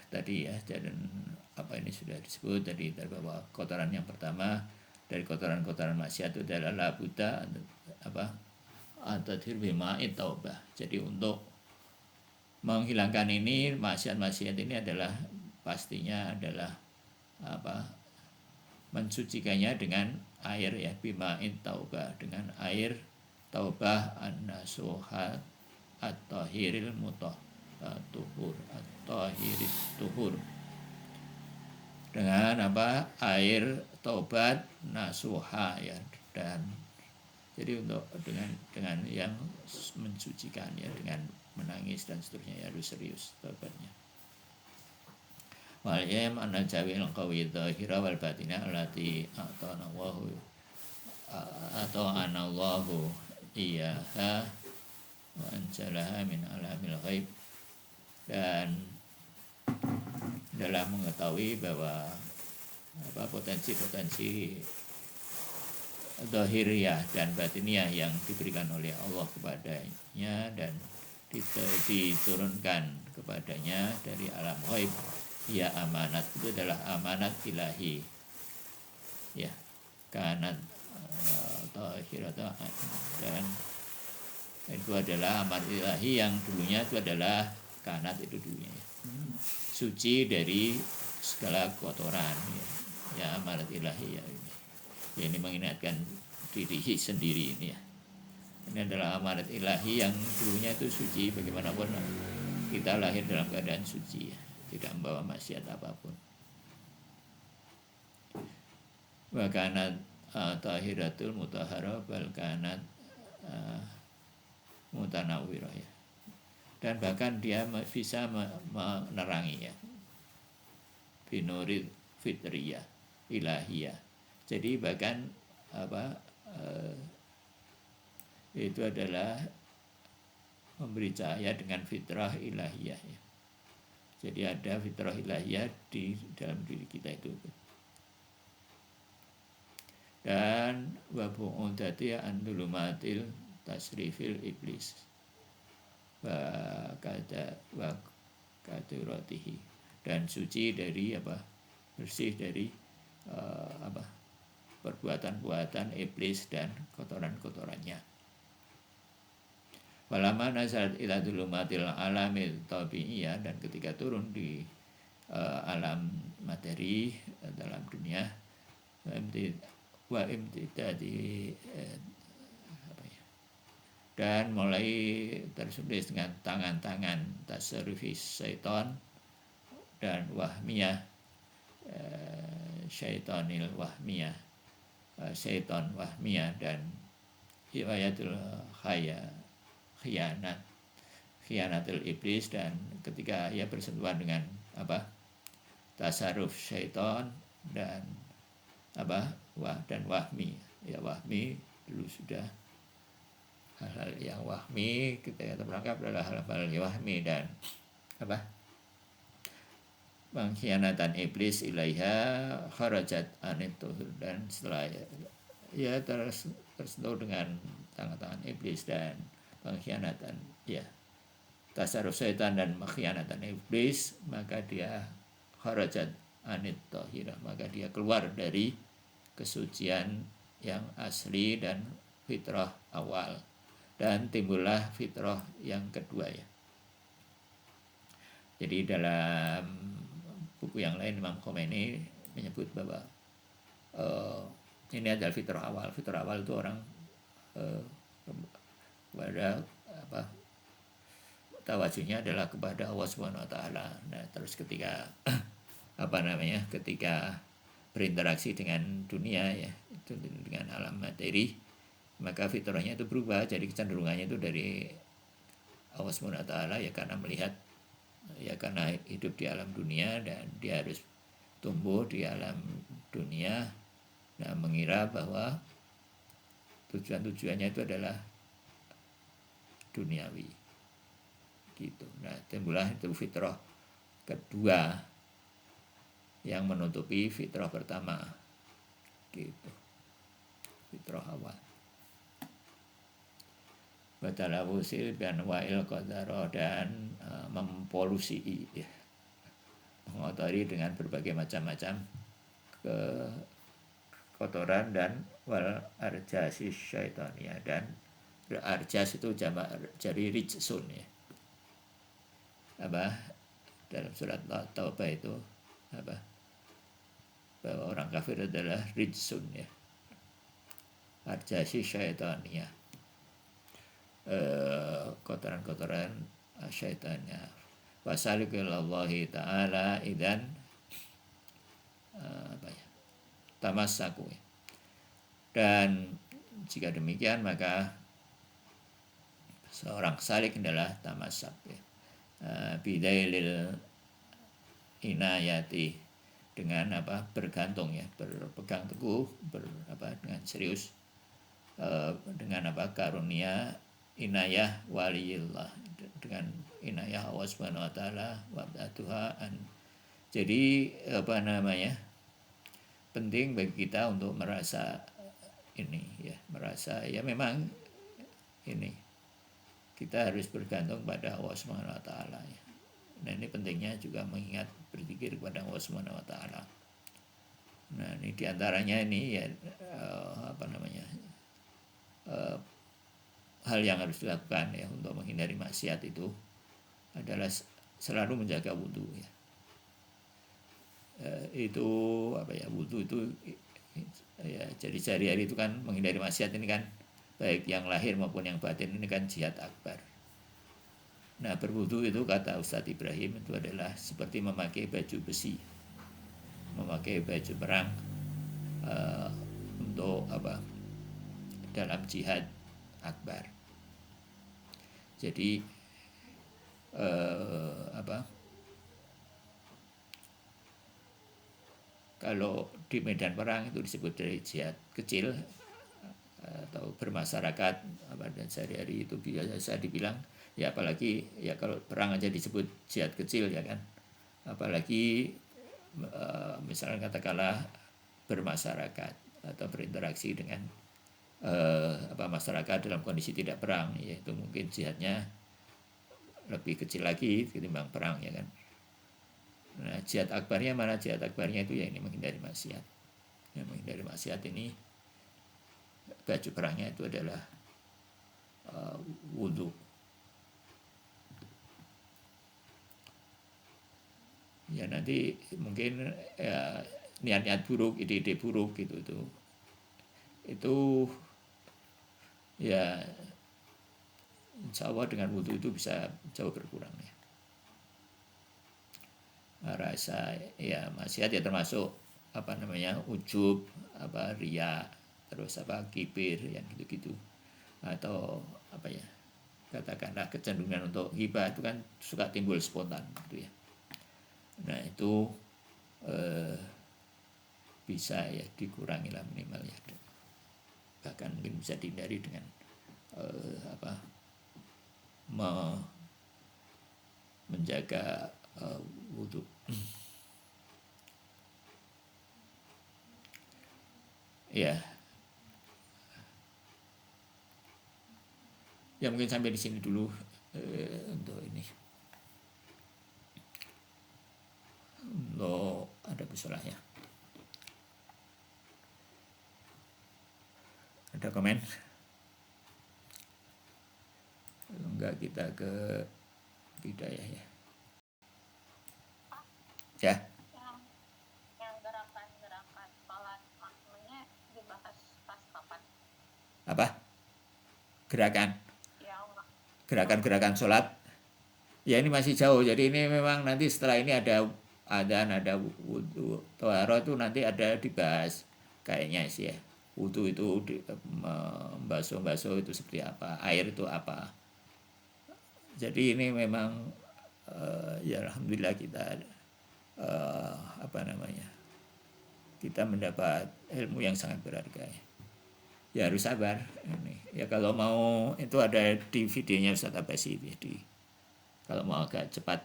Speaker 1: Tadi ya, dan ini sudah disebut tadi bahwa kotoran yang pertama dari kotoran-kotoran maksiat itu adalah labuta at-tathhir bima'it taubah. Jadi untuk menghilangkan ini, maksiat-maksiat ini adalah pastinya adalah mensucikannya dengan air ya, bima'it taubah, dengan air taubah an-nasuhat at-tahiril tuhur at-tahirit tuhur, dengan air taubat nasuha ya, dan Jadi untuk dengan yang mensucikan ya, dengan menangis dan seterusnya ya, harus serius tobatnya. Wal yam anna jawil qawi dzahira wal batina allati atana Allahu atau anallahu iyaha wa anjalaha min alamil ghaib, dan dalam mengetahui bahwa potensi-potensi zahiriyah dan batiniah yang diberikan oleh Allah kepadanya dan diturunkan kepadanya dari alam ghaib, ya amanat, itu adalah amanat ilahi ya, kanat tahirata, dan itu adalah amanat ilahi yang dulunya itu adalah kanat, itu dulunya ya, suci dari segala kotoran ya, amanat ilahi ya, ini mengingatkan diri sendiri ini ya. Ini adalah amanat ilahi yang dulunya itu suci. Bagaimanapun kita lahir dalam keadaan suci ya, tidak membawa maksiat apapun. Wa kanat tahiratul mutahhara bal kanat mutanawwirah ya. Dan bahkan dia bisa menerangi ya, binurid fitriyah ilahiyah. Jadi bahkan itu adalah memberi cahaya dengan fitrah ilahiyah ya. Jadi ada fitrah ilahiyah di dalam diri kita itu. Dan wa bu'udati an dulumatil tasrifil iblis wa kaduratihi, dan suci dari bersih dari perbuatan-perbuatan iblis dan kotoran-kotorannya. Walama nazarat ila dulumatil alamil tabi'iyah, dan ketika turun di alam materi dalam dunia, wa imtidadi dan mulai tersulis dengan tangan-tangan tasarrufis syaitan dan wahmiyah, syaitanil wahmiyah, syaitan wahmiyah, dan hiwayatul khianatul iblis, dan ketika ia bersentuhan dengan tasarruf syaitan dan dan wahmi ya, wahmi dulu sudah hal-hal yang wahmi, kita terperangkap adalah hal-hal yang wahmi dan pengkhianatan iblis ilaiha kharajat anituhur, dan setelah ya tersentuh dengan tangan-tangan iblis dan pengkhianatan ya, tasarruf syaitan dan pengkhianatan iblis, maka dia kharajat anituhur, maka dia keluar dari kesucian yang asli dan fitrah awal, dan timbullah fitrah yang kedua ya. Jadi dalam buku yang lain Imam Khomeini menyebut bahwa ini adalah fitrah awal. Fitrah awal itu orang kepada tawajuhnya adalah kepada Allah Subhanahu wa taala. Nah, terus ketika ketika berinteraksi dengan dunia ya, itu dengan alam materi, maka fitrahnya itu berubah, jadi kecenderungannya itu dari Allah Subhanahu wa taala ya, karena melihat ya, karena hidup di alam dunia dan dia harus tumbuh di alam dunia, nah mengira bahwa tujuannya itu adalah duniawi gitu. Nah, timbullah itu fitrah kedua yang menutupi fitrah pertama gitu, fitrah awal. Batalawusil dan wa'il qadara, dan mempolusi ya, mengotori dengan berbagai macam-macam kotoran dan wal arjasi syaitaniyah, dan arjas itu jamak dari rijsun ya, dalam surat Taubah itu bahwa orang kafir adalah rijsun ya, arjasi syaitaniyah, kotoran-kotoran syaitannya. Wasalikullahi ta'ala idan tamassaku, dan jika demikian maka seorang salik adalah tamasak ya. Bidailil inayati, dengan bergantung ya, berpegang teguh, dengan serius dengan karunia inayah waliyillah, dengan inayah Allah Subhanahu wa taala wa Tuhan. Jadi penting bagi kita untuk merasa ini ya, merasa ya memang ini kita harus bergantung pada Allah Subhanahu wa taala ya. Dan ini pentingnya juga mengingat berzikir kepada Allah Subhanahu wa taala. Nah, ini diantaranya ini ya hal yang harus dilakukan ya untuk menghindari maksiat itu adalah selalu menjaga wudhu ya. Itu wudhu itu ya, jadi sehari-hari itu kan menghindari maksiat ini kan, baik yang lahir maupun yang batin, ini kan jihad akbar. Nah, berwudhu itu kata Ustadz Ibrahim itu adalah seperti memakai baju besi, memakai baju perang untuk dalam jihad akbar. Jadi kalau di medan perang itu disebut dari jihad kecil atau bermasyarakat dan sehari-hari itu biasa dibilang ya, apalagi ya kalau perang aja disebut jihad kecil ya kan, apalagi misalnya katakanlah bermasyarakat atau berinteraksi dengan masyarakat dalam kondisi tidak perang, yaitu mungkin jihadnya lebih kecil lagi ketimbang perang ya kan. Nah, jihad akbarnya mana? Jihad akbarnya itu ya ini menghindari maksiat. Ya, menghindari maksiat ini baju perangnya itu adalah wudhu. Ya nanti mungkin ya, niat-niat buruk, ide-ide buruk gitu itu ya insya Allah dengan wudhu itu bisa jauh berkurang ya. Rasa ya maksiat ya termasuk ujub, riya, terus kibir yang gitu-gitu, atau katakanlah kecenderungan untuk ghibah itu kan suka timbul spontan gitu ya. Nah itu bisa ya dikurangi lah minimal ya, bahkan mungkin bisa dihindari dengan menjaga wudhu. Ya mungkin sampai di sini dulu untuk ini. Lo ada musolah ya? Ada komen? Enggak, kita ke Hidayah ya. Ya.
Speaker 2: Yang gerakan-gerakan sholat maknanya dibahas pas kapan?
Speaker 1: Apa? Gerakan-gerakan sholat. Ya ini masih jauh. Jadi ini memang nanti setelah ini ada adzan, ada wudhu, thaharah itu nanti ada dibahas kayaknya sih ya. Wudhu itu membasuh itu seperti apa, air itu apa. Jadi ini memang ya alhamdulillah kita kita mendapat ilmu yang sangat berharga ya. Ya harus sabar ini. Ya kalau mau itu ada di videonya Ustaz Abbasi kalau mau agak cepat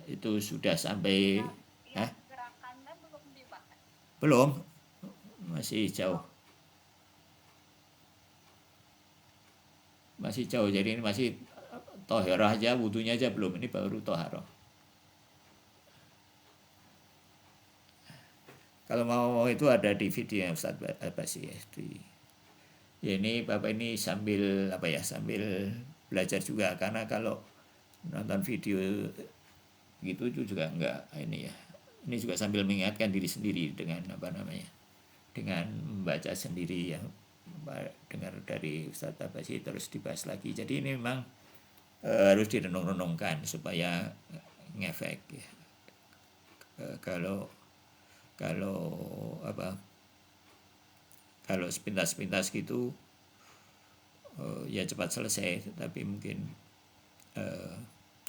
Speaker 1: itu sudah sampai
Speaker 2: gerakannya belum dibahas.
Speaker 1: Belum, masih jauh. Masih jauh, jadi ini masih toharah aja, wudhunya aja belum, ini baru toharah. Kalau mau itu ada di video yang Ustaz Abbasi ya. Ya ini Bapak ini sambil sambil belajar juga, karena kalau nonton video gitu itu juga enggak ini ya. Ini juga sambil mengingatkan diri sendiri dengan dengan membaca sendiri ya, dengar dari Ustaz Abbasi terus dibahas lagi. Jadi ini memang harus direnung-renungkan supaya ngefek ya. Kalau sepintas-sepintas gitu ya cepat selesai, tapi mungkin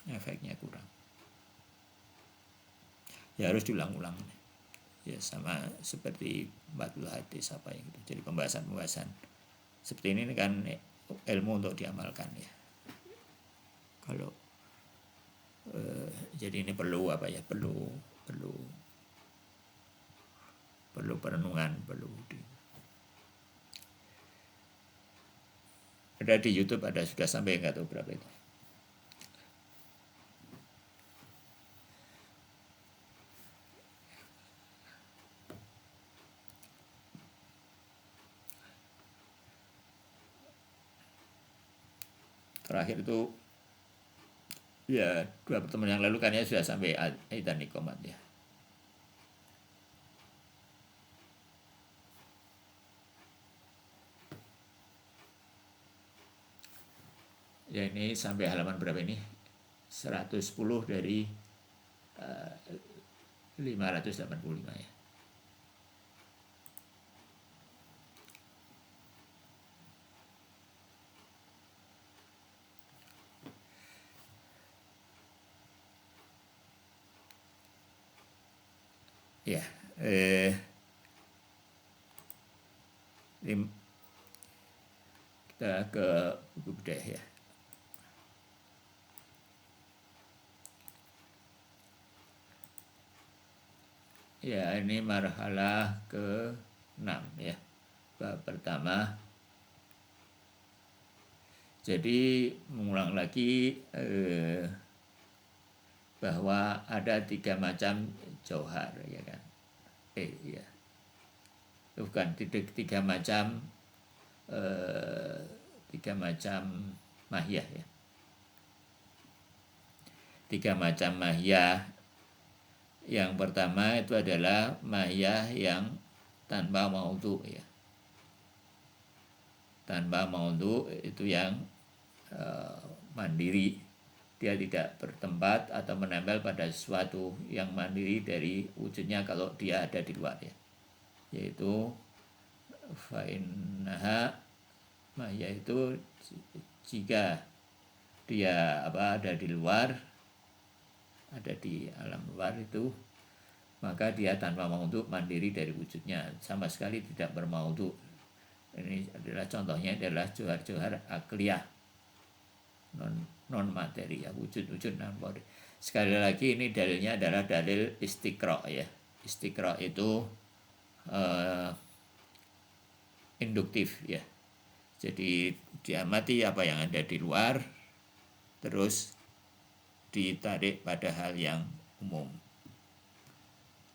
Speaker 1: efeknya kurang. Ya harus diulang-ulang. Ya sama seperti 40 hadis apa yang itu. Jadi pembahasan seperti ini kan ilmu untuk diamalkan ya. Kalau jadi ini perlu apa ya? Perlu perenungan, ada di YouTube, ada sudah sampai nggak tahu berapa itu. Terakhir itu ya 2 pertemuan yang lalu kan ya sudah sampai Aidan Nikomat ya. Ya ini sampai halaman berapa ini? 110 dari 585 ya. Ya, kita ke buku budaya ya. Ya, ini marhalah ke-6 ya. Bab pertama. Jadi mengulang lagi bahwa ada 3 macam jauhar ya kan. Ya. Bukan 3 macam 3 macam mahiyah ya. 3 macam mahiyah. Yang pertama itu adalah mahiyah yang tanpa maudhu ya. Tanpa maudhu itu yang mandiri, dia tidak bertempat atau menempel pada sesuatu, yang mandiri dari wujudnya kalau dia ada di luar ya. Yaitu fa'innaha mahiyah itu jika dia ada di luar, ada di alam luar itu, maka dia tanpa maudhu, mandiri dari wujudnya, sama sekali tidak bermaudhu. Ini adalah contohnya adalah johar-johar akliyah, non materi ya, wujud-wujud non materi. Sekali lagi ini dalilnya adalah dalil istiqra ya. Istiqra itu induktif ya. Jadi diamati apa yang ada di luar, terus ditarik pada hal yang umum.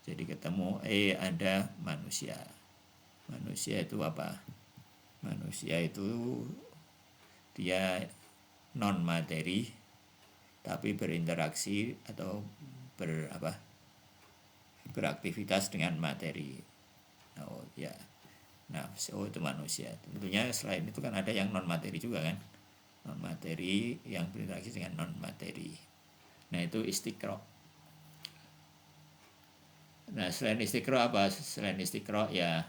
Speaker 1: Jadi ketemu ada manusia. Manusia itu apa? Manusia itu dia non materi tapi berinteraksi atau beraktivitas dengan materi. Itu manusia. Tentunya selain itu kan ada yang non materi juga kan. Non materi yang berinteraksi dengan non materi. Nah, itu istiqra. Nah, selain istiqra apa? Selain istiqra ya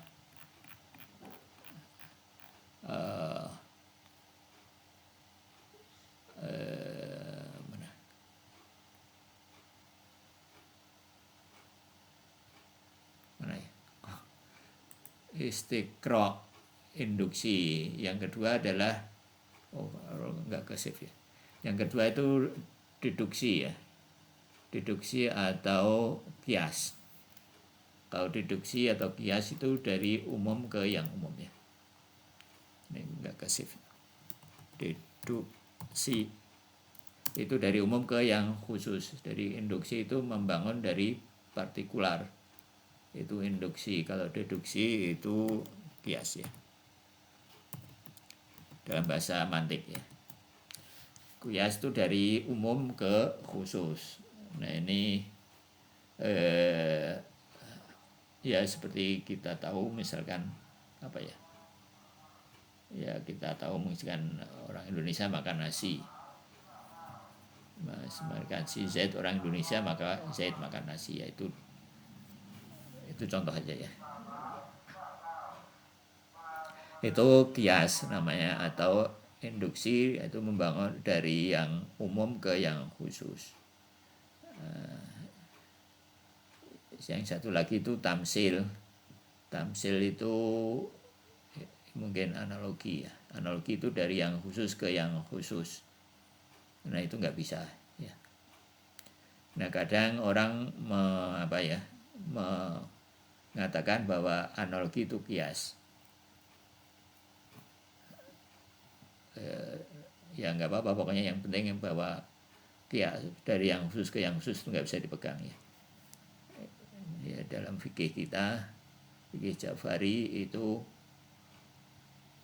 Speaker 1: mana ya? Istiqra induksi. Yang kedua adalah enggak ke save ya. Yang kedua itu deduksi ya. Deduksi atau kias. Kalau deduksi atau kias itu dari umum ke yang umum ya. Ini enggak ke save. Deduksi itu dari umum ke yang khusus. Dari induksi itu membangun dari partikular. Itu induksi. Kalau deduksi itu kias ya. Dalam bahasa mantik ya. Kias itu dari umum ke khusus. Nah, ini ya seperti kita tahu misalkan apa ya? Ya kita tahu misalkan orang Indonesia makan nasi. Makan si Zaid orang Indonesia, maka Zaid makan nasi, ya itu contoh aja ya. Itu kias namanya, atau induksi itu membangun dari yang umum ke yang khusus. Yang satu lagi itu tamsil. Tamsil itu mungkin analogi ya. Analogi itu dari yang khusus ke yang khusus. Nah itu nggak bisa ya. Nah kadang orang mengatakan bahwa analogi itu kias. Ya nggak apa-apa, pokoknya yang penting bahwa kias dari yang khusus ke yang khusus itu nggak bisa dipegang ya. Ya dalam fikih kita, fikih Ja'fari itu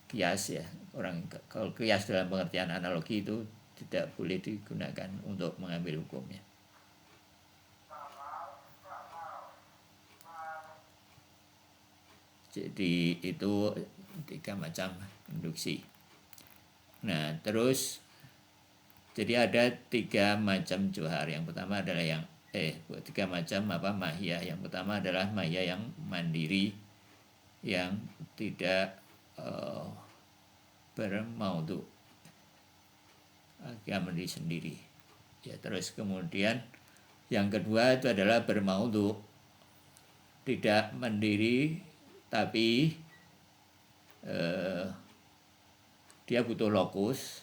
Speaker 1: kias ya. Orang kalau kias dalam pengertian analogi itu tidak boleh digunakan untuk mengambil hukumnya. Jadi itu 3 macam induksi. Nah terus jadi ada 3 macam johar. Yang pertama adalah 3 macam mahiyah. Yang pertama adalah mahiyah yang mandiri, yang tidak bermaudhu, yang mandiri sendiri. Ya terus kemudian yang kedua itu adalah bermaudhu, tidak mandiri tapi dia butuh lokus,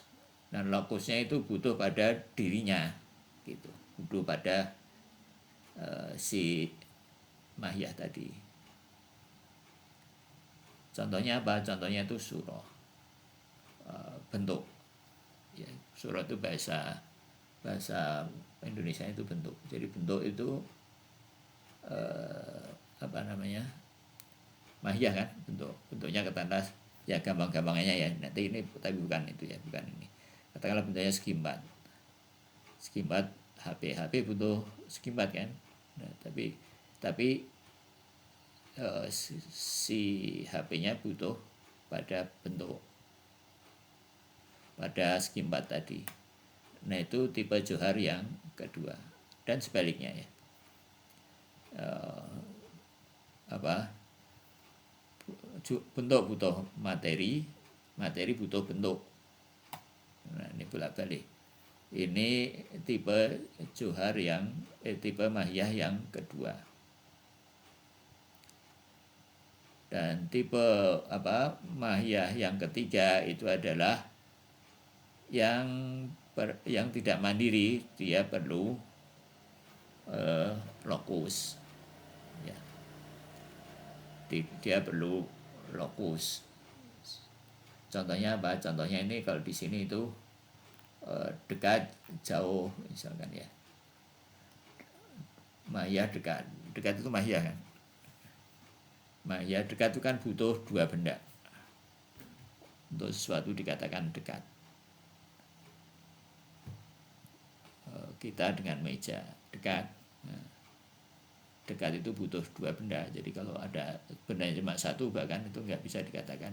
Speaker 1: dan lokusnya itu butuh pada dirinya gitu, butuh pada si mahiyah tadi. Contohnya apa? Contohnya itu surah, bentuk ya. Surah itu bahasa Indonesia itu bentuk. Jadi bentuk itu mahiyah kan, bentuknya katakanlah ya, gampang-gampangnya ya, nanti ini tapi bukan itu ya, bukan ini. Katakanlah bentuknya skimbat HP butuh skimbat kan. Nah, tapi si HP-nya butuh pada bentuk, pada skimbat tadi. Nah itu tipe johar yang kedua. Dan sebaliknya ya, bentuk butuh materi butuh bentuk. Nah ini bolak-balik. Ini tipe johar yang tipe mahiyah yang kedua. Dan tipe mahiyah yang ketiga itu adalah yang tidak mandiri, dia perlu lokus ya. Dia perlu lokus. Contohnya apa? Contohnya ini kalau di sini itu dekat, jauh misalkan ya. Mahiyah dekat itu mahiyah kan. Mahiyah dekat itu kan butuh 2 benda untuk sesuatu dikatakan dekat. Kita dengan meja dekat. Nah, dekat itu butuh 2 benda. Jadi kalau ada bendanya cuma 1 bahkan itu nggak bisa dikatakan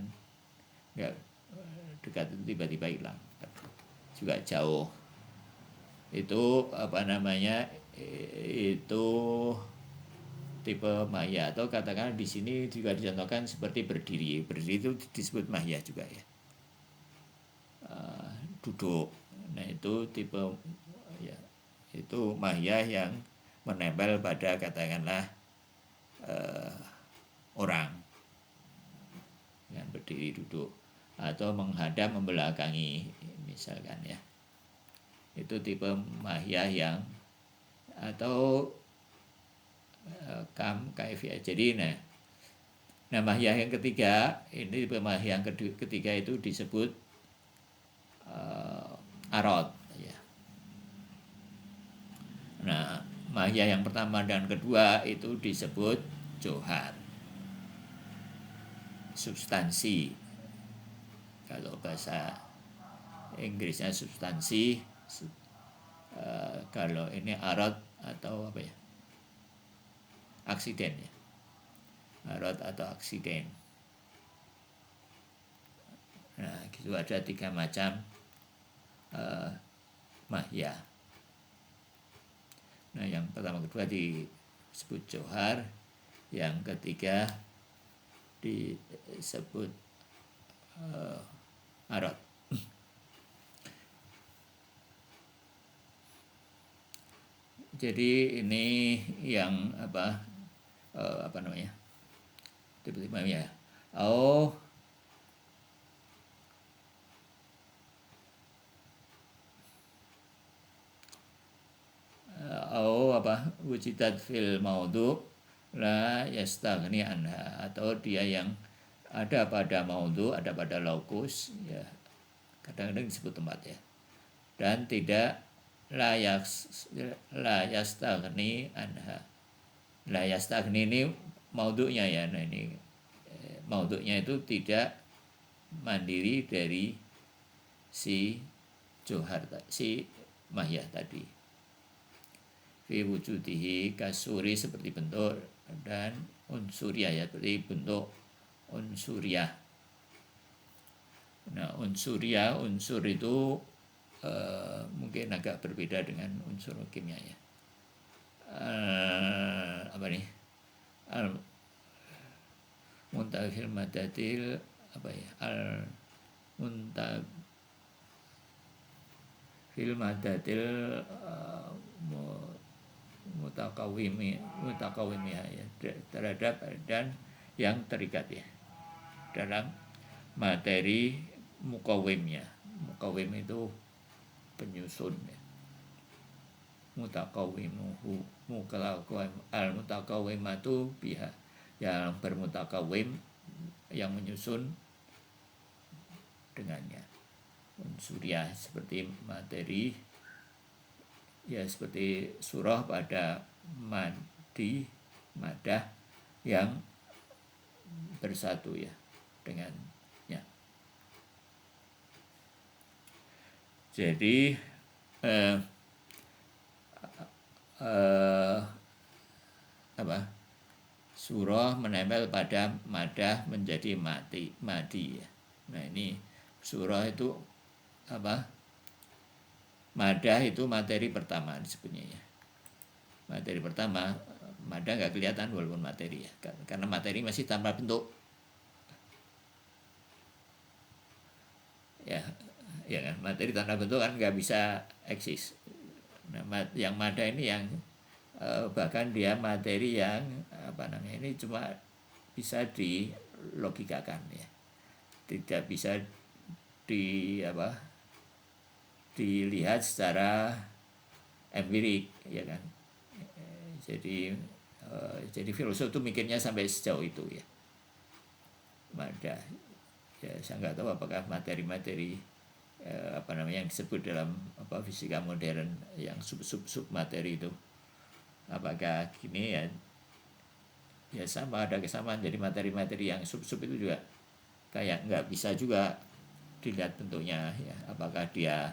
Speaker 1: nggak dekat, itu tiba-tiba hilang. Juga jauh itu itu tipe mahiyah, atau katakan di sini juga dicontohkan seperti berdiri itu disebut mahiyah juga ya. Duduk, nah itu tipe ya, itu mahiyah yang menempel pada katakanlah orang yang berdiri, duduk, atau menghadap, membelakangi misalkan ya. Itu tipe mahiyah yang atau kaifiyah. Jadi nah mahiyah yang ketiga, ini tipe mahiyah yang ketiga itu disebut arad ya. Nah mahiyah yang pertama dan kedua itu disebut johar, substansi. Kalau bahasa Inggrisnya substansi, kalau ini arad atau apa ya, aksiden ya, arad atau aksiden. Nah gitu, ada 3 macam mahiyah. Nah yang pertama kedua disebut johar, yang ketiga disebut arad. Jadi ini yang apa namanya, tiba-tiba ya, oh wujidat fil maudhu la yastaghni anha, atau dia yang ada pada maudhu, ada pada lokus ya, kadang-kadang disebut tempat ya, dan tidak la yastaghni anha. La yastaghni ini maudhunya ya. Nah ini maudhunya itu tidak mandiri dari si johar, si mahyah tadi. Fi wujudihi kasuri, seperti bentuk, dan unsuriyah ya, seperti bentuk unsuriyah. Nah unsuriyah, unsur itu mungkin agak berbeda dengan unsur kimia ya. Apa nih, al muntahil madatil apa ya, al muntahil madatil mutakawimi ya, terhadap dan yang terikat ya dalam materi mukawimnya. Mukawim itu penyusun ya. Mutakawimuhu al mutakawimatu biha, yang bermutakawim, yang menyusun dengannya. Unsuriyah seperti materi ya, seperti surah pada madi, madah yang bersatu ya dengannya. Jadi surah menempel pada madah menjadi madi ya. Nah ini surah itu madah itu materi pertama disebutnya ya. Materi pertama, madah nggak kelihatan walaupun materi ya, karena materi masih tanpa bentuk ya, ya kan, materi tanpa bentuk kan nggak bisa eksis. Nah yang madah ini yang bahkan dia materi yang ini cuma bisa dilogikakan ya, tidak bisa dilihat secara empirik ya kan. Jadi filosof itu mikirnya sampai sejauh itu ya. Madah ya, saya nggak tahu apakah materi-materi yang disebut dalam fisika modern yang sub materi itu, apakah gini ya sama, ada kesamaan. Jadi materi-materi yang sub itu juga kayak nggak bisa juga dilihat bentuknya ya, apakah dia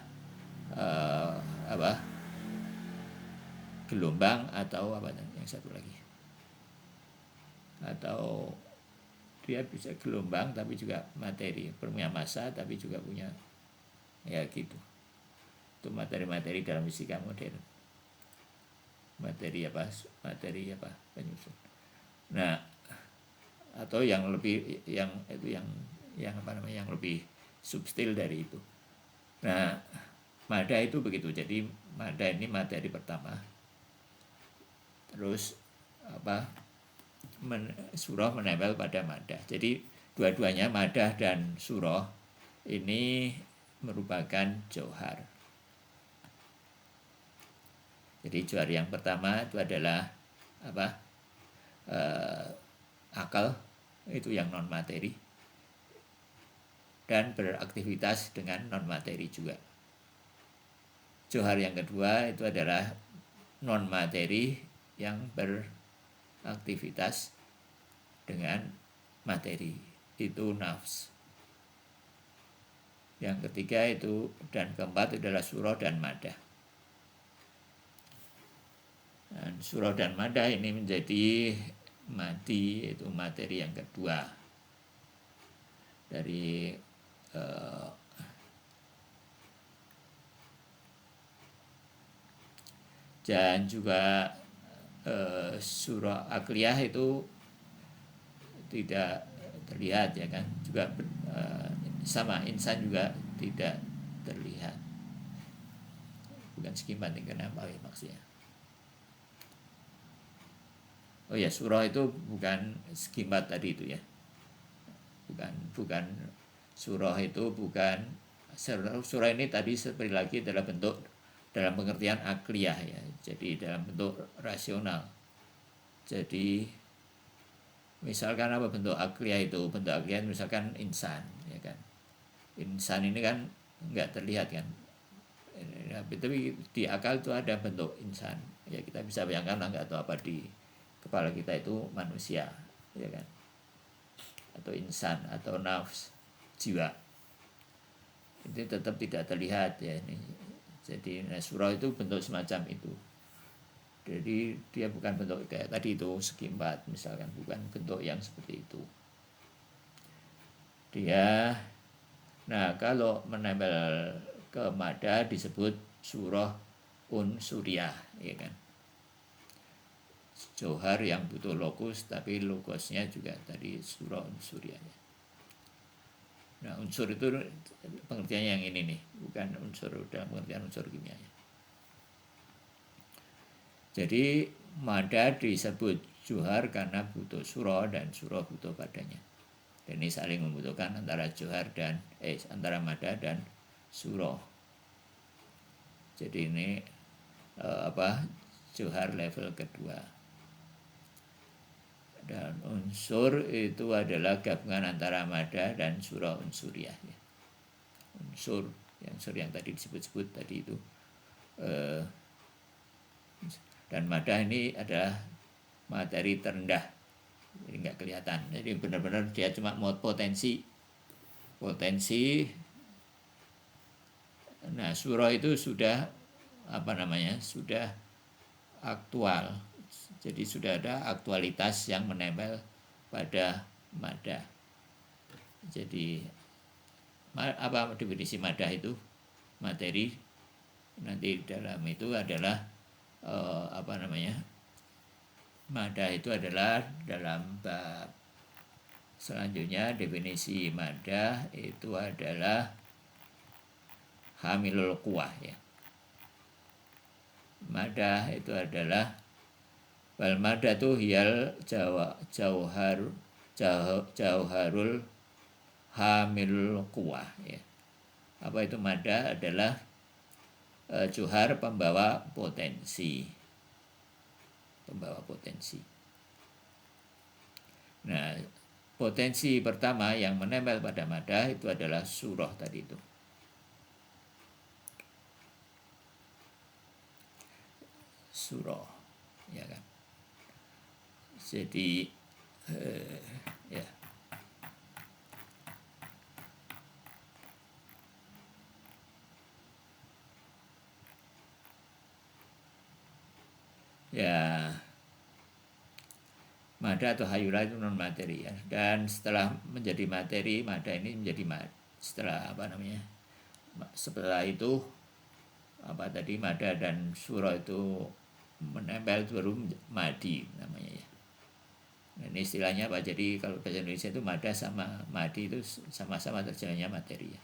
Speaker 1: gelombang atau yang satu lagi, atau dia bisa gelombang tapi juga materi, punya massa tapi juga punya ya gitu. Itu materi-materi dalam fisika modern, materi penyusun. Nah atau yang lebih yang lebih subtil dari itu. Nah madah itu begitu. Jadi madah ini materi pertama, terus surah menempel pada madah. Jadi dua-duanya, madah dan surah, ini merupakan johar. Jadi johar yang pertama itu adalah akal, itu yang non materi dan beraktivitas dengan non materi juga. Johar yang kedua itu adalah non materi yang beraktivitas dengan materi, itu nafs. Yang ketiga itu, dan keempat adalah surah dan madah. Dan surah dan madah ini menjadi madi, itu materi yang kedua dari dan juga surah akliyah itu tidak terlihat ya kan, juga sama insan juga tidak terlihat, bukan segi bandingkan apa ya maksudnya. Oh ya, surah itu bukan skimat tadi itu ya. Bukan surah itu bukan surah ini tadi seperti lagi adalah bentuk dalam pengertian akliyah ya. Jadi dalam bentuk rasional. Jadi misalkan apa bentuk akliyah itu? Bentuk akliyah misalkan insan ya kan. Insan ini kan nggak terlihat kan. Tapi di akal itu ada bentuk insan. Ya kita bisa bayangkan lah nggak tahu apa di kepala kita itu manusia ya kan. Atau insan atau nafs jiwa. Itu tetap tidak terlihat ya ini. Jadi surah itu bentuk semacam itu. Jadi dia bukan bentuk kayak tadi itu segi empat misalkan, bukan bentuk yang seperti itu. Dia, nah kalau menempel ke mada disebut surah unsuriyah, ya kan. Johar yang butuh lokus, tapi lokusnya juga tadi surah unsuriyah. Nah unsur itu pengertiannya yang ini nih, bukan unsur dalam pengertian unsur kimia. Jadi mada disebut johar karena butuh surah dan surah butuh padanya. Dan ini saling membutuhkan antara johar dan antara mada dan surah. Jadi ini johar level kedua. Dan unsur itu adalah gabungan antara mada dan surah unsuriyah. Ya. Unsur yang tadi disebut-sebut tadi itu. Dan mada ini adalah materi terendah, jadi nggak kelihatan. Jadi benar-benar dia cuma mau potensi. Nah surah itu sudah sudah aktual. Jadi sudah ada aktualitas yang menempel pada mada. Jadi apa definisi mada itu? Materi. Nanti dalam itu adalah mada itu adalah dalam bab selanjutnya. Definisi mada itu adalah hamilul quwah ya. Mada itu adalah wal mada itu hiyal jauharul hamilul quwah ya. Apa itu mada? Adalah johar pembawa potensi. Nah, potensi pertama yang menempel pada mada itu adalah surah tadi itu. Surah, ya kan. Jadi ya. Ya, mada atau hayula itu non materi ya. Dan setelah menjadi materi, mada ini menjadi setelah setelah itu mada dan surah itu menempel baru madi namanya ya. Nah, ini istilahnya apa? Jadi kalau bahasa Indonesia itu mada sama madi itu sama-sama terjemahnya materi ya.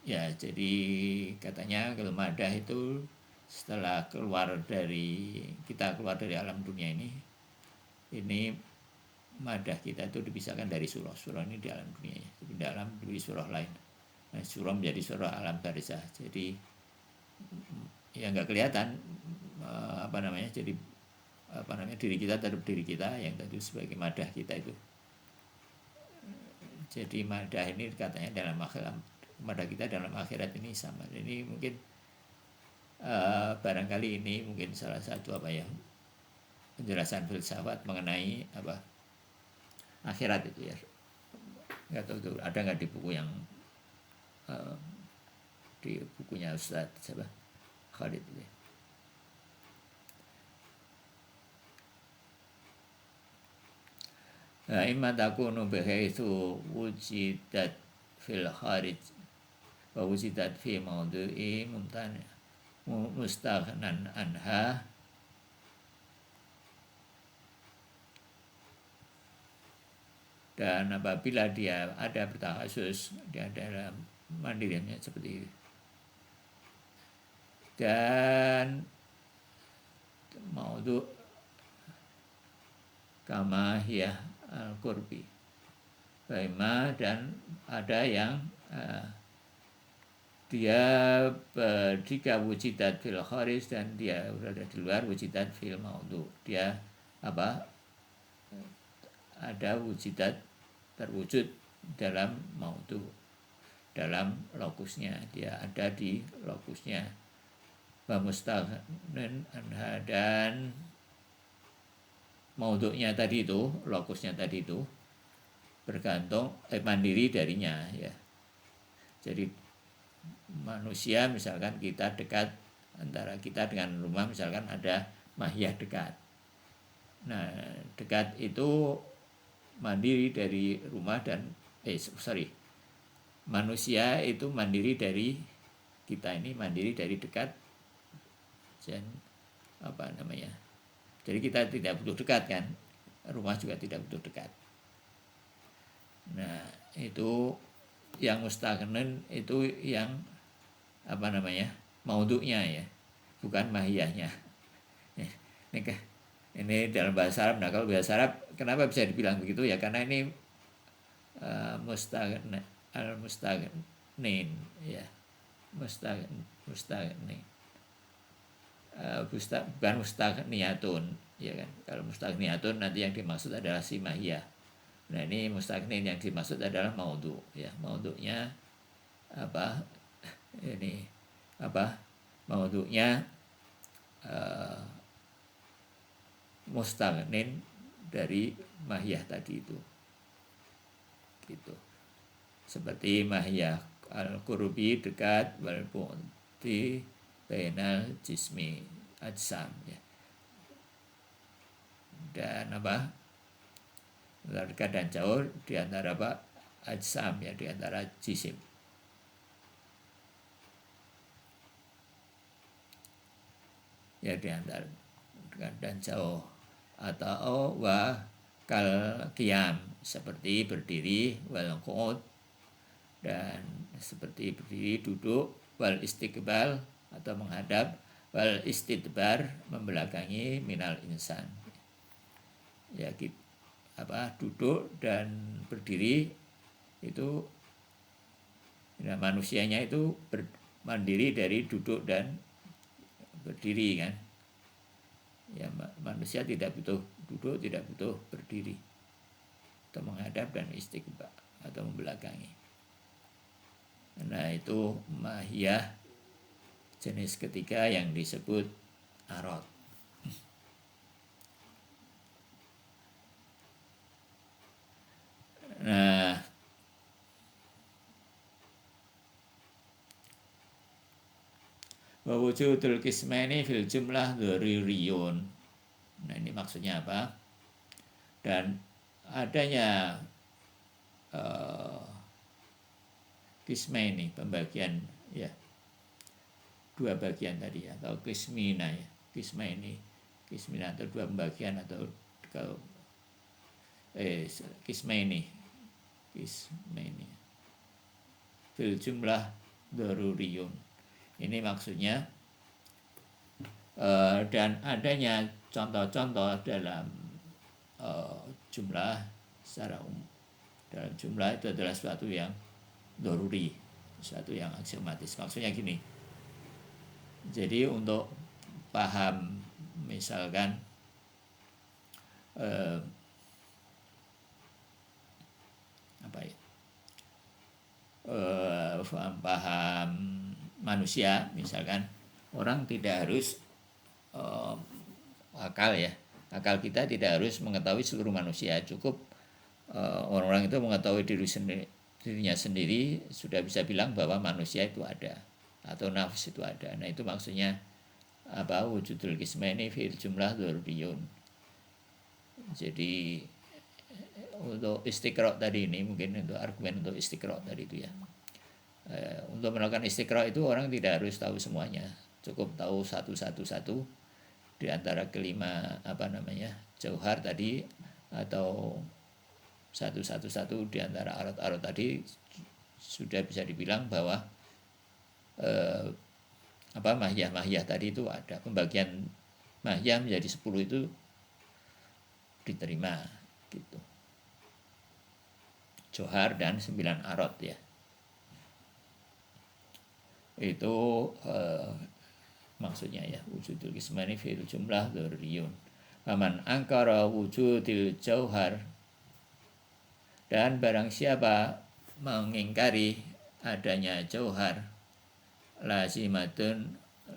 Speaker 1: Ya, jadi katanya kalau madah itu setelah kita keluar dari alam dunia ini madah kita itu dipisahkan dari surah. Surah ini di alam dunia ya, di dalam di surah lain. Nah, surah menjadi surah alam barzah. Jadi ya nggak kelihatan jadi diri kita terhadap diri kita yang tadi sebagai madah kita itu. Jadi madah ini katanya dalam pada kita dalam akhirat ini sama. Ini mungkin barangkali ini mungkin salah satu penjelasan filsafat mengenai akhirat itu ya. Nggak tahu itu ada nggak di buku yang di bukunya Ustaz Khalid itu ya. Imma takunu bihaitsu wujidat fil kharij wa wujidat fi mawdu'i mumtani mustaghnan anha dan apabila dia ada bertakhasus dia dalam mandirinya seperti dan maudhu kama hiya al-qurbi. Baima, dan ada yang dia jika wujidat fil kharis dan dia berada di luar wujidat fil maudhu. Dia ada wujidat terwujud dalam maudhu, dalam lokusnya, dia ada di lokusnya. Wa mustaghnin anha, dan maudhu'nya tadi itu, lokusnya tadi itu bergantung mandiri darinya ya. Jadi manusia misalkan kita dekat, antara kita dengan rumah misalkan ada mahiyah dekat. Nah, dekat itu mandiri dari rumah dan manusia itu mandiri dari kita, ini mandiri dari dekat dan jadi kita tidak butuh dekat kan, rumah juga tidak butuh dekat. Nah, itu yang mustaghnin itu yang maudhu'nya ya, bukan mahiyahnya. Ini dalam bahasa Arab. Nah, kalau bahasa Arab kenapa bisa dibilang begitu ya, karena ini mustaghnin ya, mustaghnin bukan mustaghniyatun ya kan. Kalau mustaghniyatun nanti yang dimaksud adalah si mahiyah. Nah, ini mustaghnin yang dimaksud adalah maudhu ya. Maudhu'nya maudhu'nya mustaghnin dari mahiyah tadi itu gitu. Seperti mahiyah al-qurbi, dekat, wal bu'di bainal jismi ajsam ya. Dan dekat dan jauh di antara ajsam ya, di antara jisim. Ya, di antara dekat dan jauh. Atau kal qiyam, seperti berdiri, wal qu'ud, dan seperti berdiri, duduk, wal istiqbal atau menghadap, wal istidbar membelakangi, minal insan ya, duduk dan berdiri itu manusianya itu mandiri dari duduk dan berdiri kan ya. Manusia tidak butuh duduk, tidak butuh berdiri, atau menghadap dan istiqbal atau membelakangi. Nah, itu mahiyah jenis ketiga yang disebut arad. Nah, wa wujudul qismaini fil jumlah dhaririyun. Nah, ini maksudnya apa? Dan adanya qismaini, pembagian ya, dua bagian tadi atau qismina ya, qismaini atau dua pembagian, atau kalau qismaini fil jumlah dharuriyun. Ini maksudnya dan adanya contoh-contoh dalam jumlah secara umum. Dalam jumlah itu adalah sesuatu yang daruri, sesuatu yang aksiomatis. Maksudnya gini, jadi untuk paham misalkan paham manusia misalkan, orang tidak harus akal kita tidak harus mengetahui seluruh manusia, cukup orang-orang itu mengetahui dirinya sendiri sudah bisa bilang bahwa manusia itu ada atau nafs itu ada. Nah, itu maksudnya wujudul qismaini fil jumlah dzurriyun. Jadi untuk istiqra' tadi ini, mungkin untuk argumen untuk istiqra' tadi itu ya, untuk melakukan istiqra' itu orang tidak harus tahu semuanya, cukup tahu satu di antara kelima jauhar tadi, atau satu di antara arad sudah bisa dibilang bahwa mahiyah tadi itu ada pembagian mahiyah menjadi 10 itu diterima gitu. Johar dan 9 arot ya. Itu maksudnya ya, wujudul qismani fil jumlah dzurriyun. Faman angkara wujudil jauhar, dan barang siapa mengingkari adanya jauhar,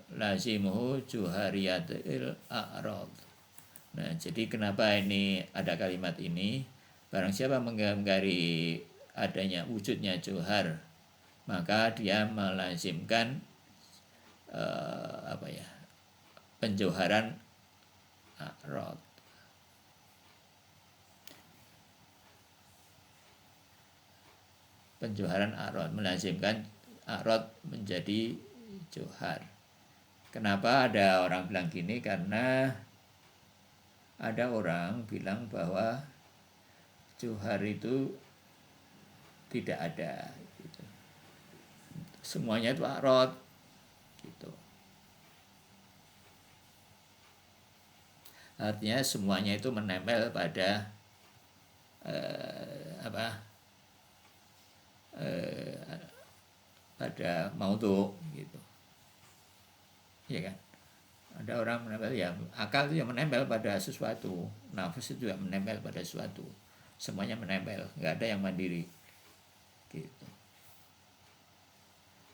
Speaker 1: lazimuhu juhariyatil a'rad. Nah, jadi kenapa ini ada kalimat ini? Barang siapa mengingkari adanya wujudnya jauhar, maka dia melazimkan penjauharan a'rad. Penjauharan a'rad, melazimkan a'rad menjadi jauhar. Kenapa ada orang bilang gini? Karena ada orang bilang bahwa jauhar itu tidak ada gitu. Semuanya itu a'rad gitu. Artinya semuanya itu menempel pada pada maudhu gitu. Ya kan? Ada orang menempel, ya akal itu yang menempel pada sesuatu, nafas itu juga menempel pada sesuatu, semuanya menempel, nggak ada yang mandiri gitu.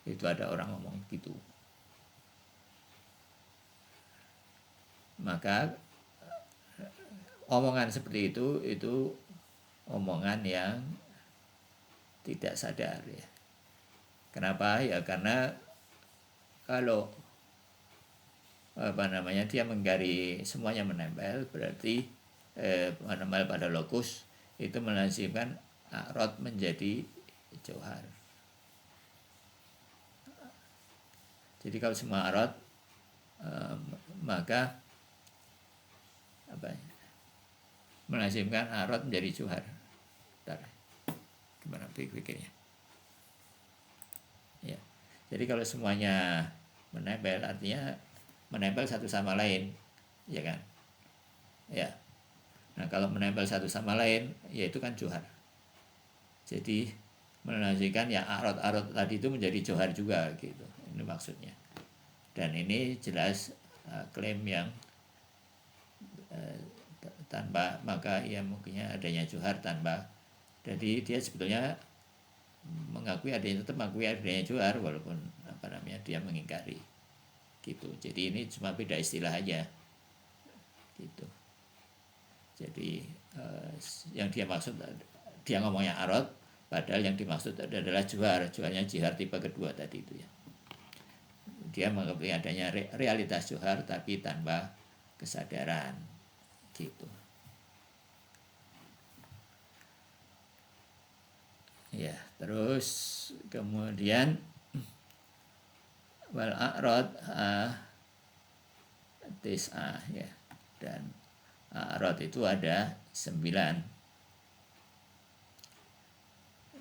Speaker 1: Itu ada orang ngomong gitu. Maka omongan seperti itu omongan yang tidak sadar ya. Kenapa? Ya karena kalau dia menggari semuanya menempel, berarti menempel pada lokus, itu melazimkan a'rad menjadi jauhar. Jadi kalau semua a'rad maka melazimkan a'rad menjadi jauhar. Gimana pikirnya? Ya. Jadi kalau semuanya menempel, artinya menempel satu sama lain, ya kan? Ya. Nah, kalau menempel satu sama lain, yaitu kan johar. Jadi melazimkan ya a'rad tadi itu menjadi johar juga gitu. Ini maksudnya. Dan ini jelas klaim yang tanpa, maka ya mungkinnya adanya johar tanpa. Jadi dia sebetulnya tetap mengakui adanya johar walaupun dia mengingkari gitu. Jadi ini cuma beda istilah aja gitu. Jadi yang dia maksud, dia ngomongnya a'rad, padahal yang dimaksud adalah joharnya jihar tipe kedua tadi itu ya. Dia mengakui adanya realitas johar tapi tanpa kesadaran gitu. Ya, terus kemudian wal a'rad tis'ah ya, dan a'rad itu ada 9.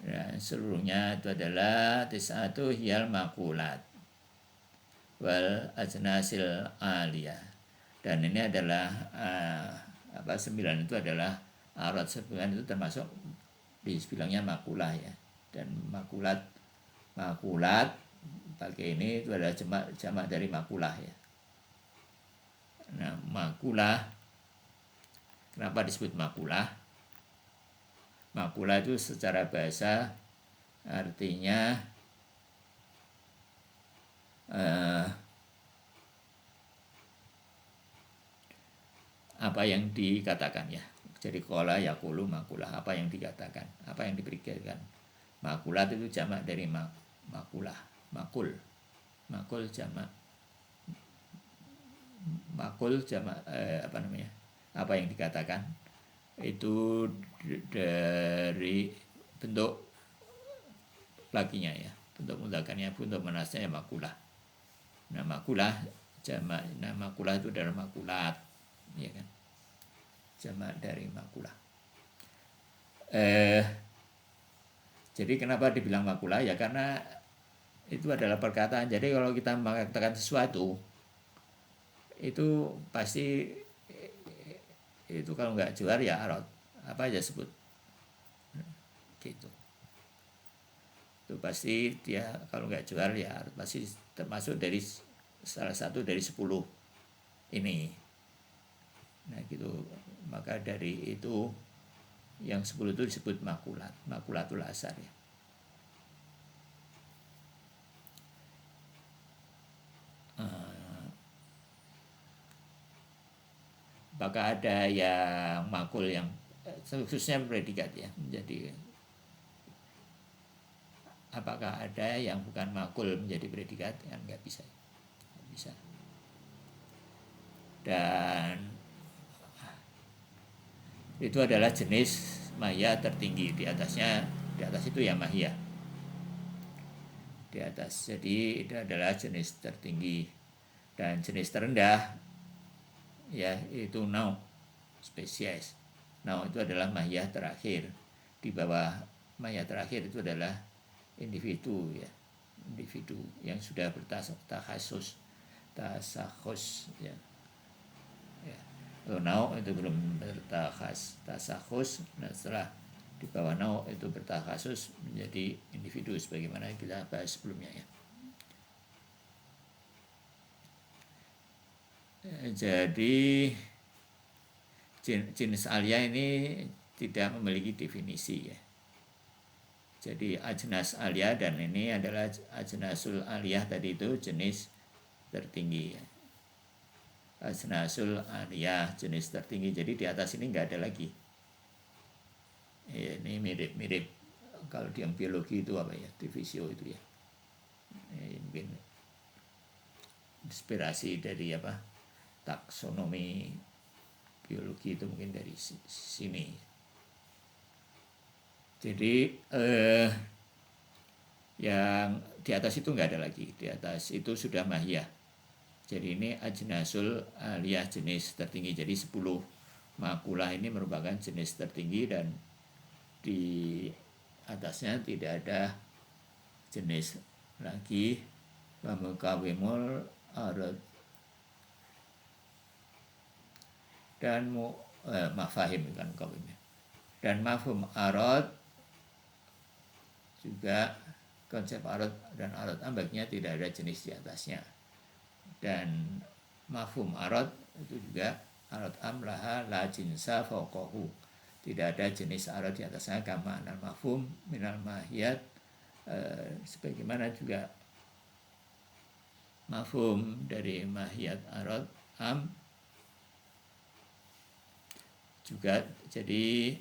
Speaker 1: Dan seluruhnya itu adalah tis'atu hiyal maqulat wal ajnasil aliyah. Dan ini adalah 9 itu adalah a'rad. 9 itu termasuk dibilangnya makulah ya. Dan makulat pakai ini itu adalah jamak dari makulah ya. Nah, makulah, kenapa disebut makulah? Makulah itu secara bahasa artinya apa yang dikatakan ya. Jadi qala yaqulu makulah, apa yang dikatakan, apa yang dipikirkan. Makulat itu jamak dari makulah, makul jamak, apa yang dikatakan itu dari bentuk lakinya ya, bentuk mudzakarnya, bentuk manasnya ya makulah. Nah, makulah jamak, makulah itu adalah makulat ya kan, jamak dari makulah. Jadi kenapa dibilang makulah ya, karena itu adalah perkataan. Jadi kalau kita mengatakan sesuatu itu pasti itu kalau nggak juar ya arot, apa aja sebut gitu. Itu pasti dia kalau nggak juar ya arot, pasti termasuk dari salah satu dari 10 ini. Nah gitu, maka dari itu yang 10 itu disebut makulatul asar ya. Apakah ada yang makul yang khususnya predikat ya, menjadi apakah ada yang bukan makul menjadi predikat? Kan nggak bisa. Dan itu adalah jenis mahya tertinggi. Di atas itu ya mahya di atas. Jadi itu adalah jenis tertinggi. Dan jenis terendah ya itu nau, spesies. Nau itu adalah mahya terakhir. Di bawah mahya terakhir itu adalah individu ya, individu yang sudah bertakhus ya. Kalau nau itu belum bertakhus. Nah setelah di bawah nau itu bertakhasus menjadi individu sebagaimana kita bahas sebelumnya ya. Jadi jenis alia ini tidak memiliki definisi ya. Jadi ajnas alia, dan ini adalah ajnasul aliyah tadi itu jenis tertinggi ya. Ajnasul aliyah jenis tertinggi. Jadi di atas ini nggak ada lagi. Ya, ini mirip kalau di yang biologi itu apa ya, divisio itu ya. Mungkin inspirasi dari apa? Taksonomi biologi itu mungkin dari sini. Jadi yang di atas itu nggak ada lagi. Di atas itu sudah mahya. Jadi ini ajnasul aliyah jenis tertinggi. Jadi 10 makulah ini merupakan jenis tertinggi, dan di atasnya tidak ada jenis lagi. Pamukawimul arad dan mafahim kan kawimnya. Dan mafhum arad juga, konsep arad dan arad ambaknya tidak ada jenis di atasnya. Dan mafhum arad itu juga arad amlaha la jinsa fawqahu, tidak ada jenis arad di atasnya. Kama anal mafhum minal mahiyat, sebagaimana juga mafhum dari mahiyat arad am juga jadi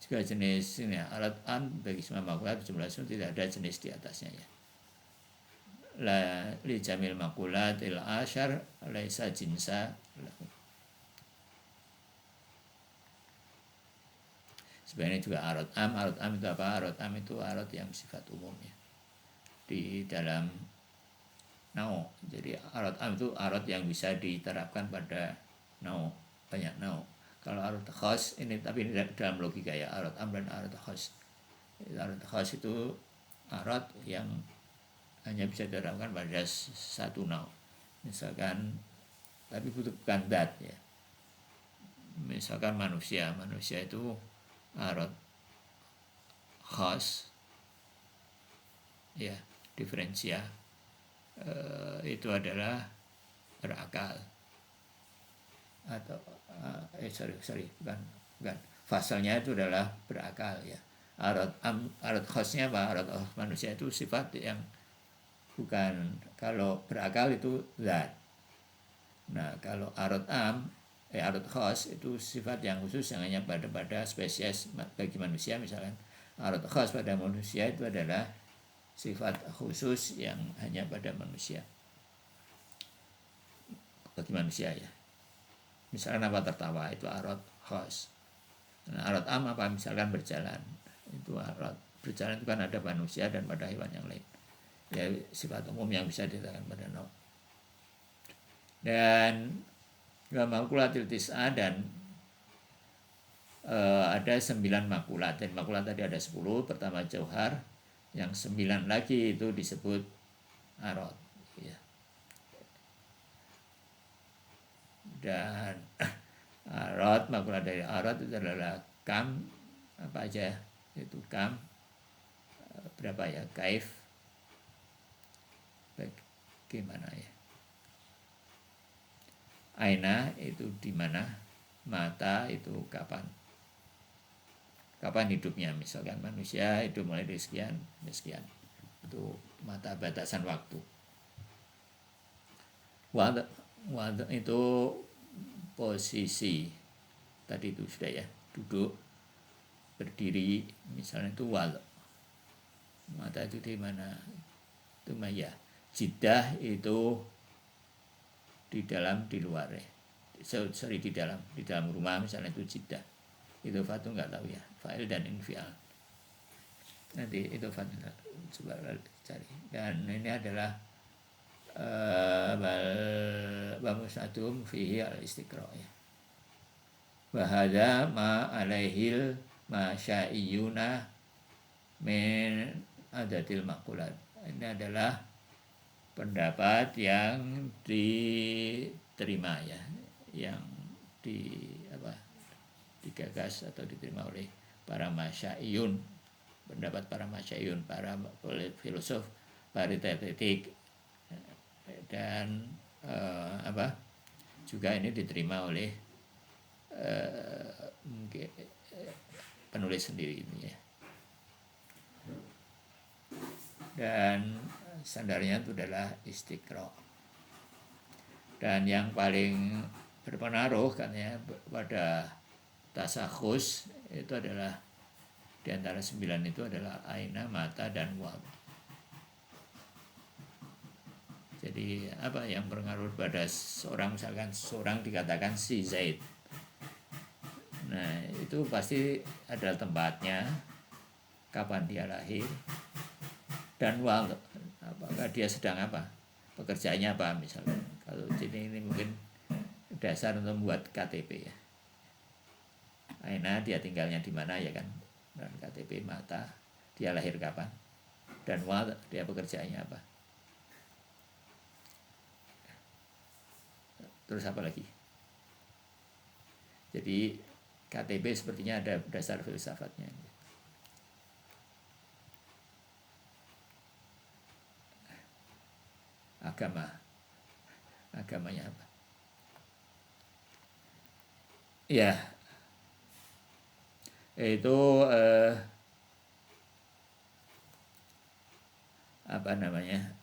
Speaker 1: juga jenis ini alat am bagi semua makulat jumlah tidak ada jenis di atasnya ya. La li jamil makulat il asyar laisa jinsa lahu. Sebenarnya juga arat am itu apa? Arat am itu arat yang sifat umum ya. Di dalam nau. Jadi arat am itu arat yang bisa diterapkan pada nau, banyak nau. Kalau arad khas ini, tapi ini dalam logika ya, arad am dan arad khas. Arad khas itu arad yang hanya bisa diterapkan pada satu nau. Misalkan, tapi bukan dat ya. Misalkan manusia itu arad khas ya, diferensia itu adalah berakal. Atau bukan fasalnya itu adalah berakal ya. Arad khasnya apa? Arad manusia itu sifat yang bukan, kalau berakal itu zat. Nah kalau arad khas itu sifat yang khusus yang hanya pada spesies bagi manusia. Misalkan arad khas pada manusia itu adalah sifat khusus yang hanya pada manusia, bagi manusia ya. Misalkan apa? Tertawa, itu arad khas. Nah, arad am apa? Misalkan berjalan, itu arad berjalan itu kan ada manusia dan pada hewan yang lain ya, sifat umum yang bisa diterapkan pada nau. Dan makulatil tis'a, dan ada 9 makulat, dan makulat tadi ada 10. Pertama jauhar, Yang 9 lagi itu disebut arad ya. Dan arad, makna dari arad itu adalah kam, apa aja itu kam, berapa ya, kaif, bagaimana ya, aina itu di mana, mata itu kapan hidupnya. Misalkan manusia hidup mulai dari sekian sampai sekian, itu mata, batasan waktu. Wad itu posisi, tadi itu sudah ya, duduk, berdiri, misalnya itu wal. Mata itu di mana, itu maya. Jidah itu di dalam, di luar ya, di dalam rumah misalnya itu jidah. Itu fatu nggak tahu ya, fa'il dan infial. Nanti itu fatu coba cari. Dan ini adalah bamusatum fihi al-istiqra ya. Wahada ma alaihil masyaiyuna min adatil makulat. Ini adalah pendapat yang diterima ya, yang digagas atau diterima oleh para masyaiyun, pendapat para masyaiyun, para filosof, para teoretik, dan juga ini diterima oleh penulis sendiri ini ya. Dan standarnya itu adalah istiqra. Dan yang paling berpengaruh kan ya pada tasakhus itu adalah di antara 9 itu adalah aina, mata, dan wal. Jadi apa yang berpengaruh pada seorang, misalkan seorang dikatakan si Zaid, nah itu pasti ada tempatnya, kapan dia lahir, dan wal, apakah dia sedang apa, pekerjaannya apa misalnya. Kalau ini mungkin dasar untuk membuat KTP ya. Aina dia tinggalnya di mana ya kan, dan KTP. Mata dia lahir kapan, dan wal dia pekerjaannya apa. Terus apa lagi? Jadi KTP sepertinya ada dasar filsafatnya. Agamanya apa? Ya, itu apa namanya,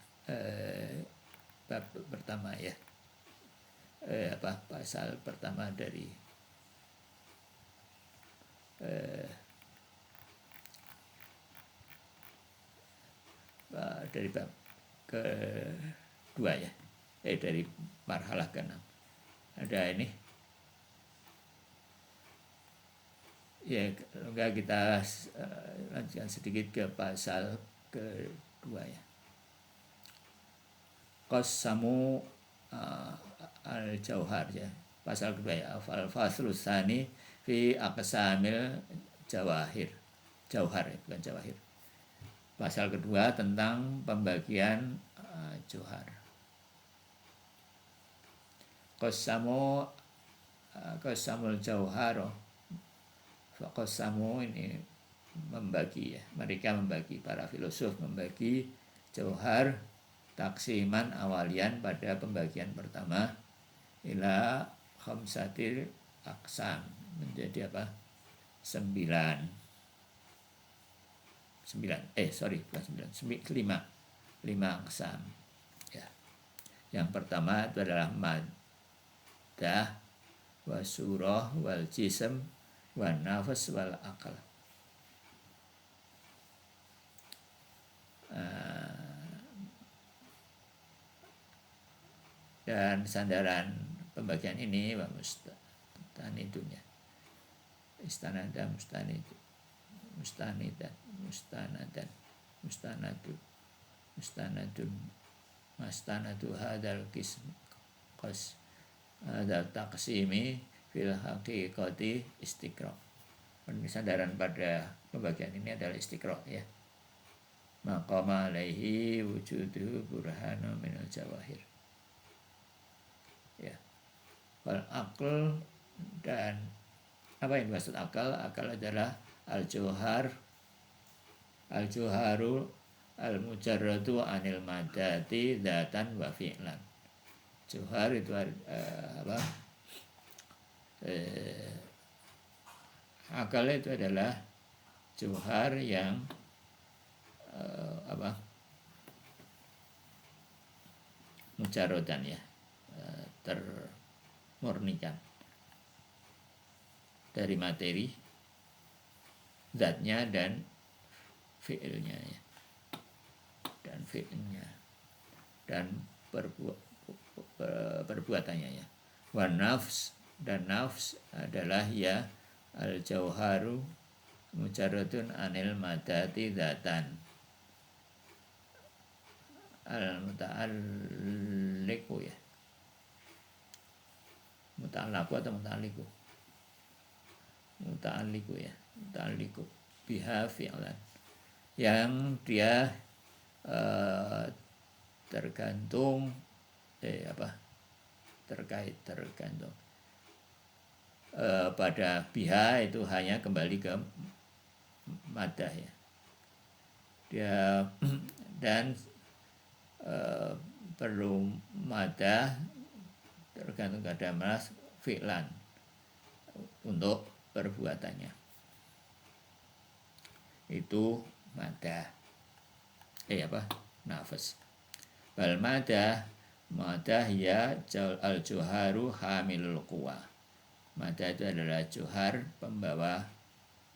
Speaker 1: bab pertama ya, pasal pertama dari bab kedua ya, dari marhalah ke-6 ada ini ya. Enggak, kita lanjutkan sedikit ke pasal kedua ya. Qasamu al-jauhar ya, pasal kedua ya. Al-faslus tsani fi aqsamil jawahir, jauhar ya, bukan jawahir. Pasal kedua tentang pembagian jauhar. Qasamul jauhar, qasamu ini membagi ya, mereka membagi, para filosof membagi jauhar taksiman awalian pada pembagian pertama ila khamsatil aqsam, menjadi apa, 5 aqsam ya. Yang pertama itu adalah maddah wa surah wal jism wa nafas wal akal. Dan sandaran pembagian ini wa mustanidunnya, istanada, mustanid, mustanidan, mustanadan, mustanadun, mastanadu hadal hadal taqsimi fil haqiqati istiqra. Sandaran pada pembagian ini adalah istiqra ya, maqama alaihi wujudu burhanu minal jawahir. Ya. Wal aql, dan apa yang dimaksud akal? Akal adalah al-jauharu al-mujarradu anil madati dzatan wa fi'lan. Jauhar itu akal itu adalah jauhar yang mujarradan, ya, termurnikan dari materi, zatnya dan fi'ilnya, ya, dan fi'ilnya dan perbuatannya, ya. Wa nafs, dan nafs adalah ya al-jauharu mujarradun anil madati dzatan al-muta'alliqu, ya. Muta'allaqu atau muta'alliqu? Muta'alliqu, ya. Muta'alliqu biha fi'lan, yang dia tergantung tergantung pada biha itu hanya kembali ke madah, ya. Dia dan perlu madah tergantung pada mas fi'lan untuk perbuatannya, itu madah nafas. Wal madah ya al-juharu hamilul quwa. Madah itu adalah juhar, pembawa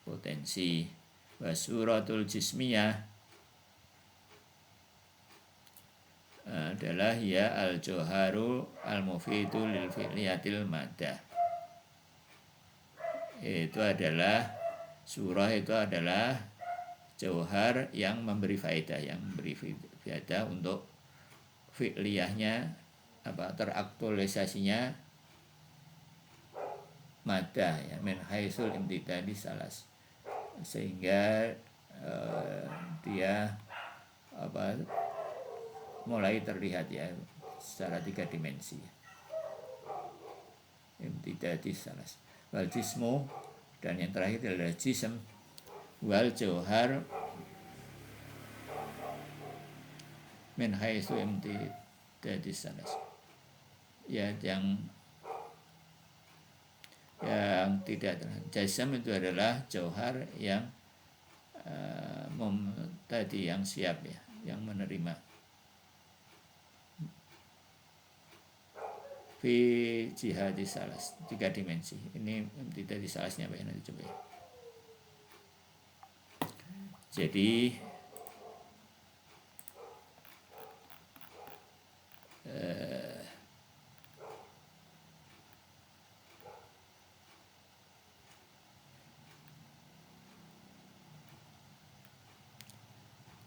Speaker 1: potensi. Wasuratul jismiyah adalah ya al-juharu al-mufidu lil fi'liyatil madah. Itu adalah surah, itu adalah jauhar yang memberi faedah, untuk fi'liyahnya, teraktualisasinya madah, ya, min haisul imtidadi salas, sehingga dia mulai terlihat, ya, secara 3 dimensi, imtidadi salas. Wal jismu, dan yang terakhir adalah jism. Wal jauhar min haitsu imtidadi salas, ya, yang tidak jasam itu adalah jauhar yang tadi yang siap, ya, yang menerima. Fi jihadi salas, 3 dimensi. Ini tidak di salasnya apa ya, nanti coba, ya. Jadi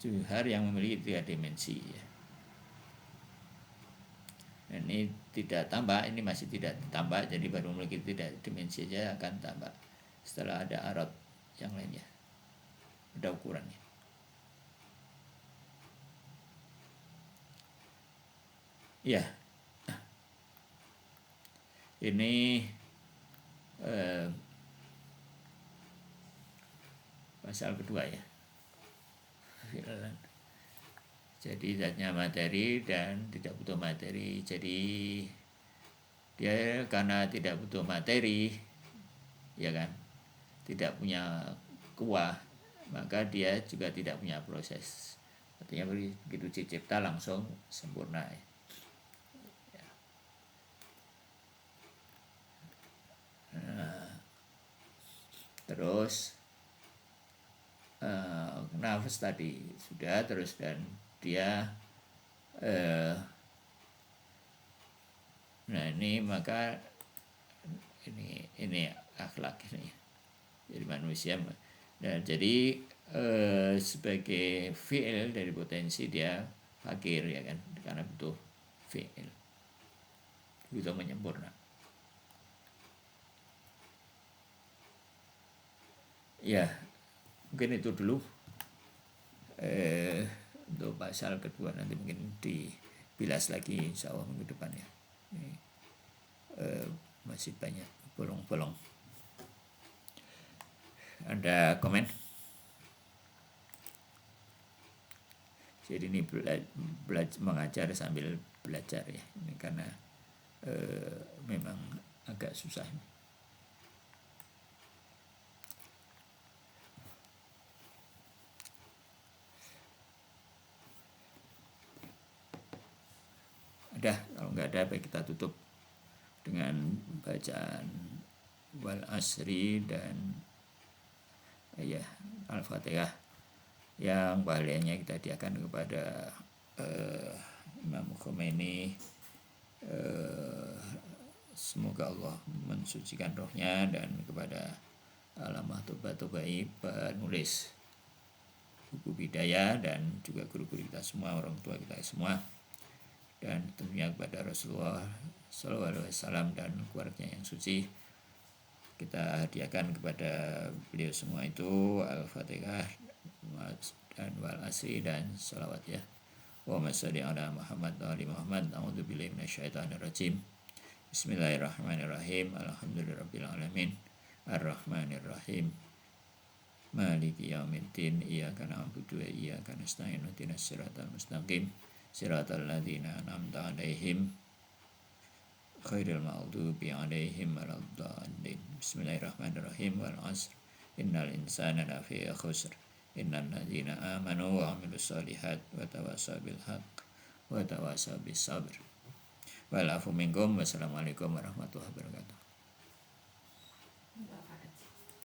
Speaker 1: juhar yang memiliki 3 dimensi, ya. Ini tidak tambah, ini masih tidak tambah, jadi baru memiliki 3 dimensi saja akan tambah setelah ada arad yang lainnya, ada ukurannya. Ya, ini pasal kedua, ya. Jadi zatnya materi dan tidak butuh materi. Jadi dia karena tidak butuh materi, ya kan, tidak punya kuah, maka dia juga tidak punya proses. Artinya begitu dicipta langsung sempurna, ya. Terus nafas tadi sudah, terus dan dia nah ini maka ini akhlak ini, jadi manusia. Nah, jadi sebagai fi'il dari potensi dia fakir, ya kan, karena butuh fi'il, butuh menyempurna. Ya, mungkin itu dulu Untuk pasal kedua nanti mungkin dibilas lagi insya Allah minggu depan ya. Ini, masih banyak bolong-bolong. Ada komen? Jadi ini mengajar sambil belajar ya. Ini karena memang agak susah. Udah, kalau nggak ada baik kita tutup dengan bacaan wal asri dan ya Al-Fatihah yang pahalanya kita hadiahkan kepada Imam Khomeini. Semoga Allah mensucikan rohnya, dan kepada Alamah Toba-Tobai penulis buku Bidayah, dan juga guru-guru kita semua, orang tua kita semua, dan tentunya kepada Rasulullah SAW dan keluarganya yang suci. Kita hadiahkan kepada beliau semua itu Al-Fatihah dan wal asri dan salawat ya. Allahumma sholli ala Muhammad wa ali Muhammad. A'udzubillahi minasyaitonir rajim. Bismillahirrahmanirrahim. Alhamdulillahirabbil alamin. Arrahmanirrahim. Maliki yaumiddin. Iyyaka na'budu wa iyyaka nasta'in. Ihdinas siratal mustaqim. Siratal ladzina an'amta 'alaihim khairil maghdubi 'alaihim waladdallin. Bismillahirrahmanirrahim. Wal 'asr. Innal insana lafi khusr. Innal ladzina amanu wa 'amilus shalihat wa tawassaw bil haqq wa tawassaw bis sabr. Wal afu minkum. Wassalamualaikum warahmatullahi wabarakatuh.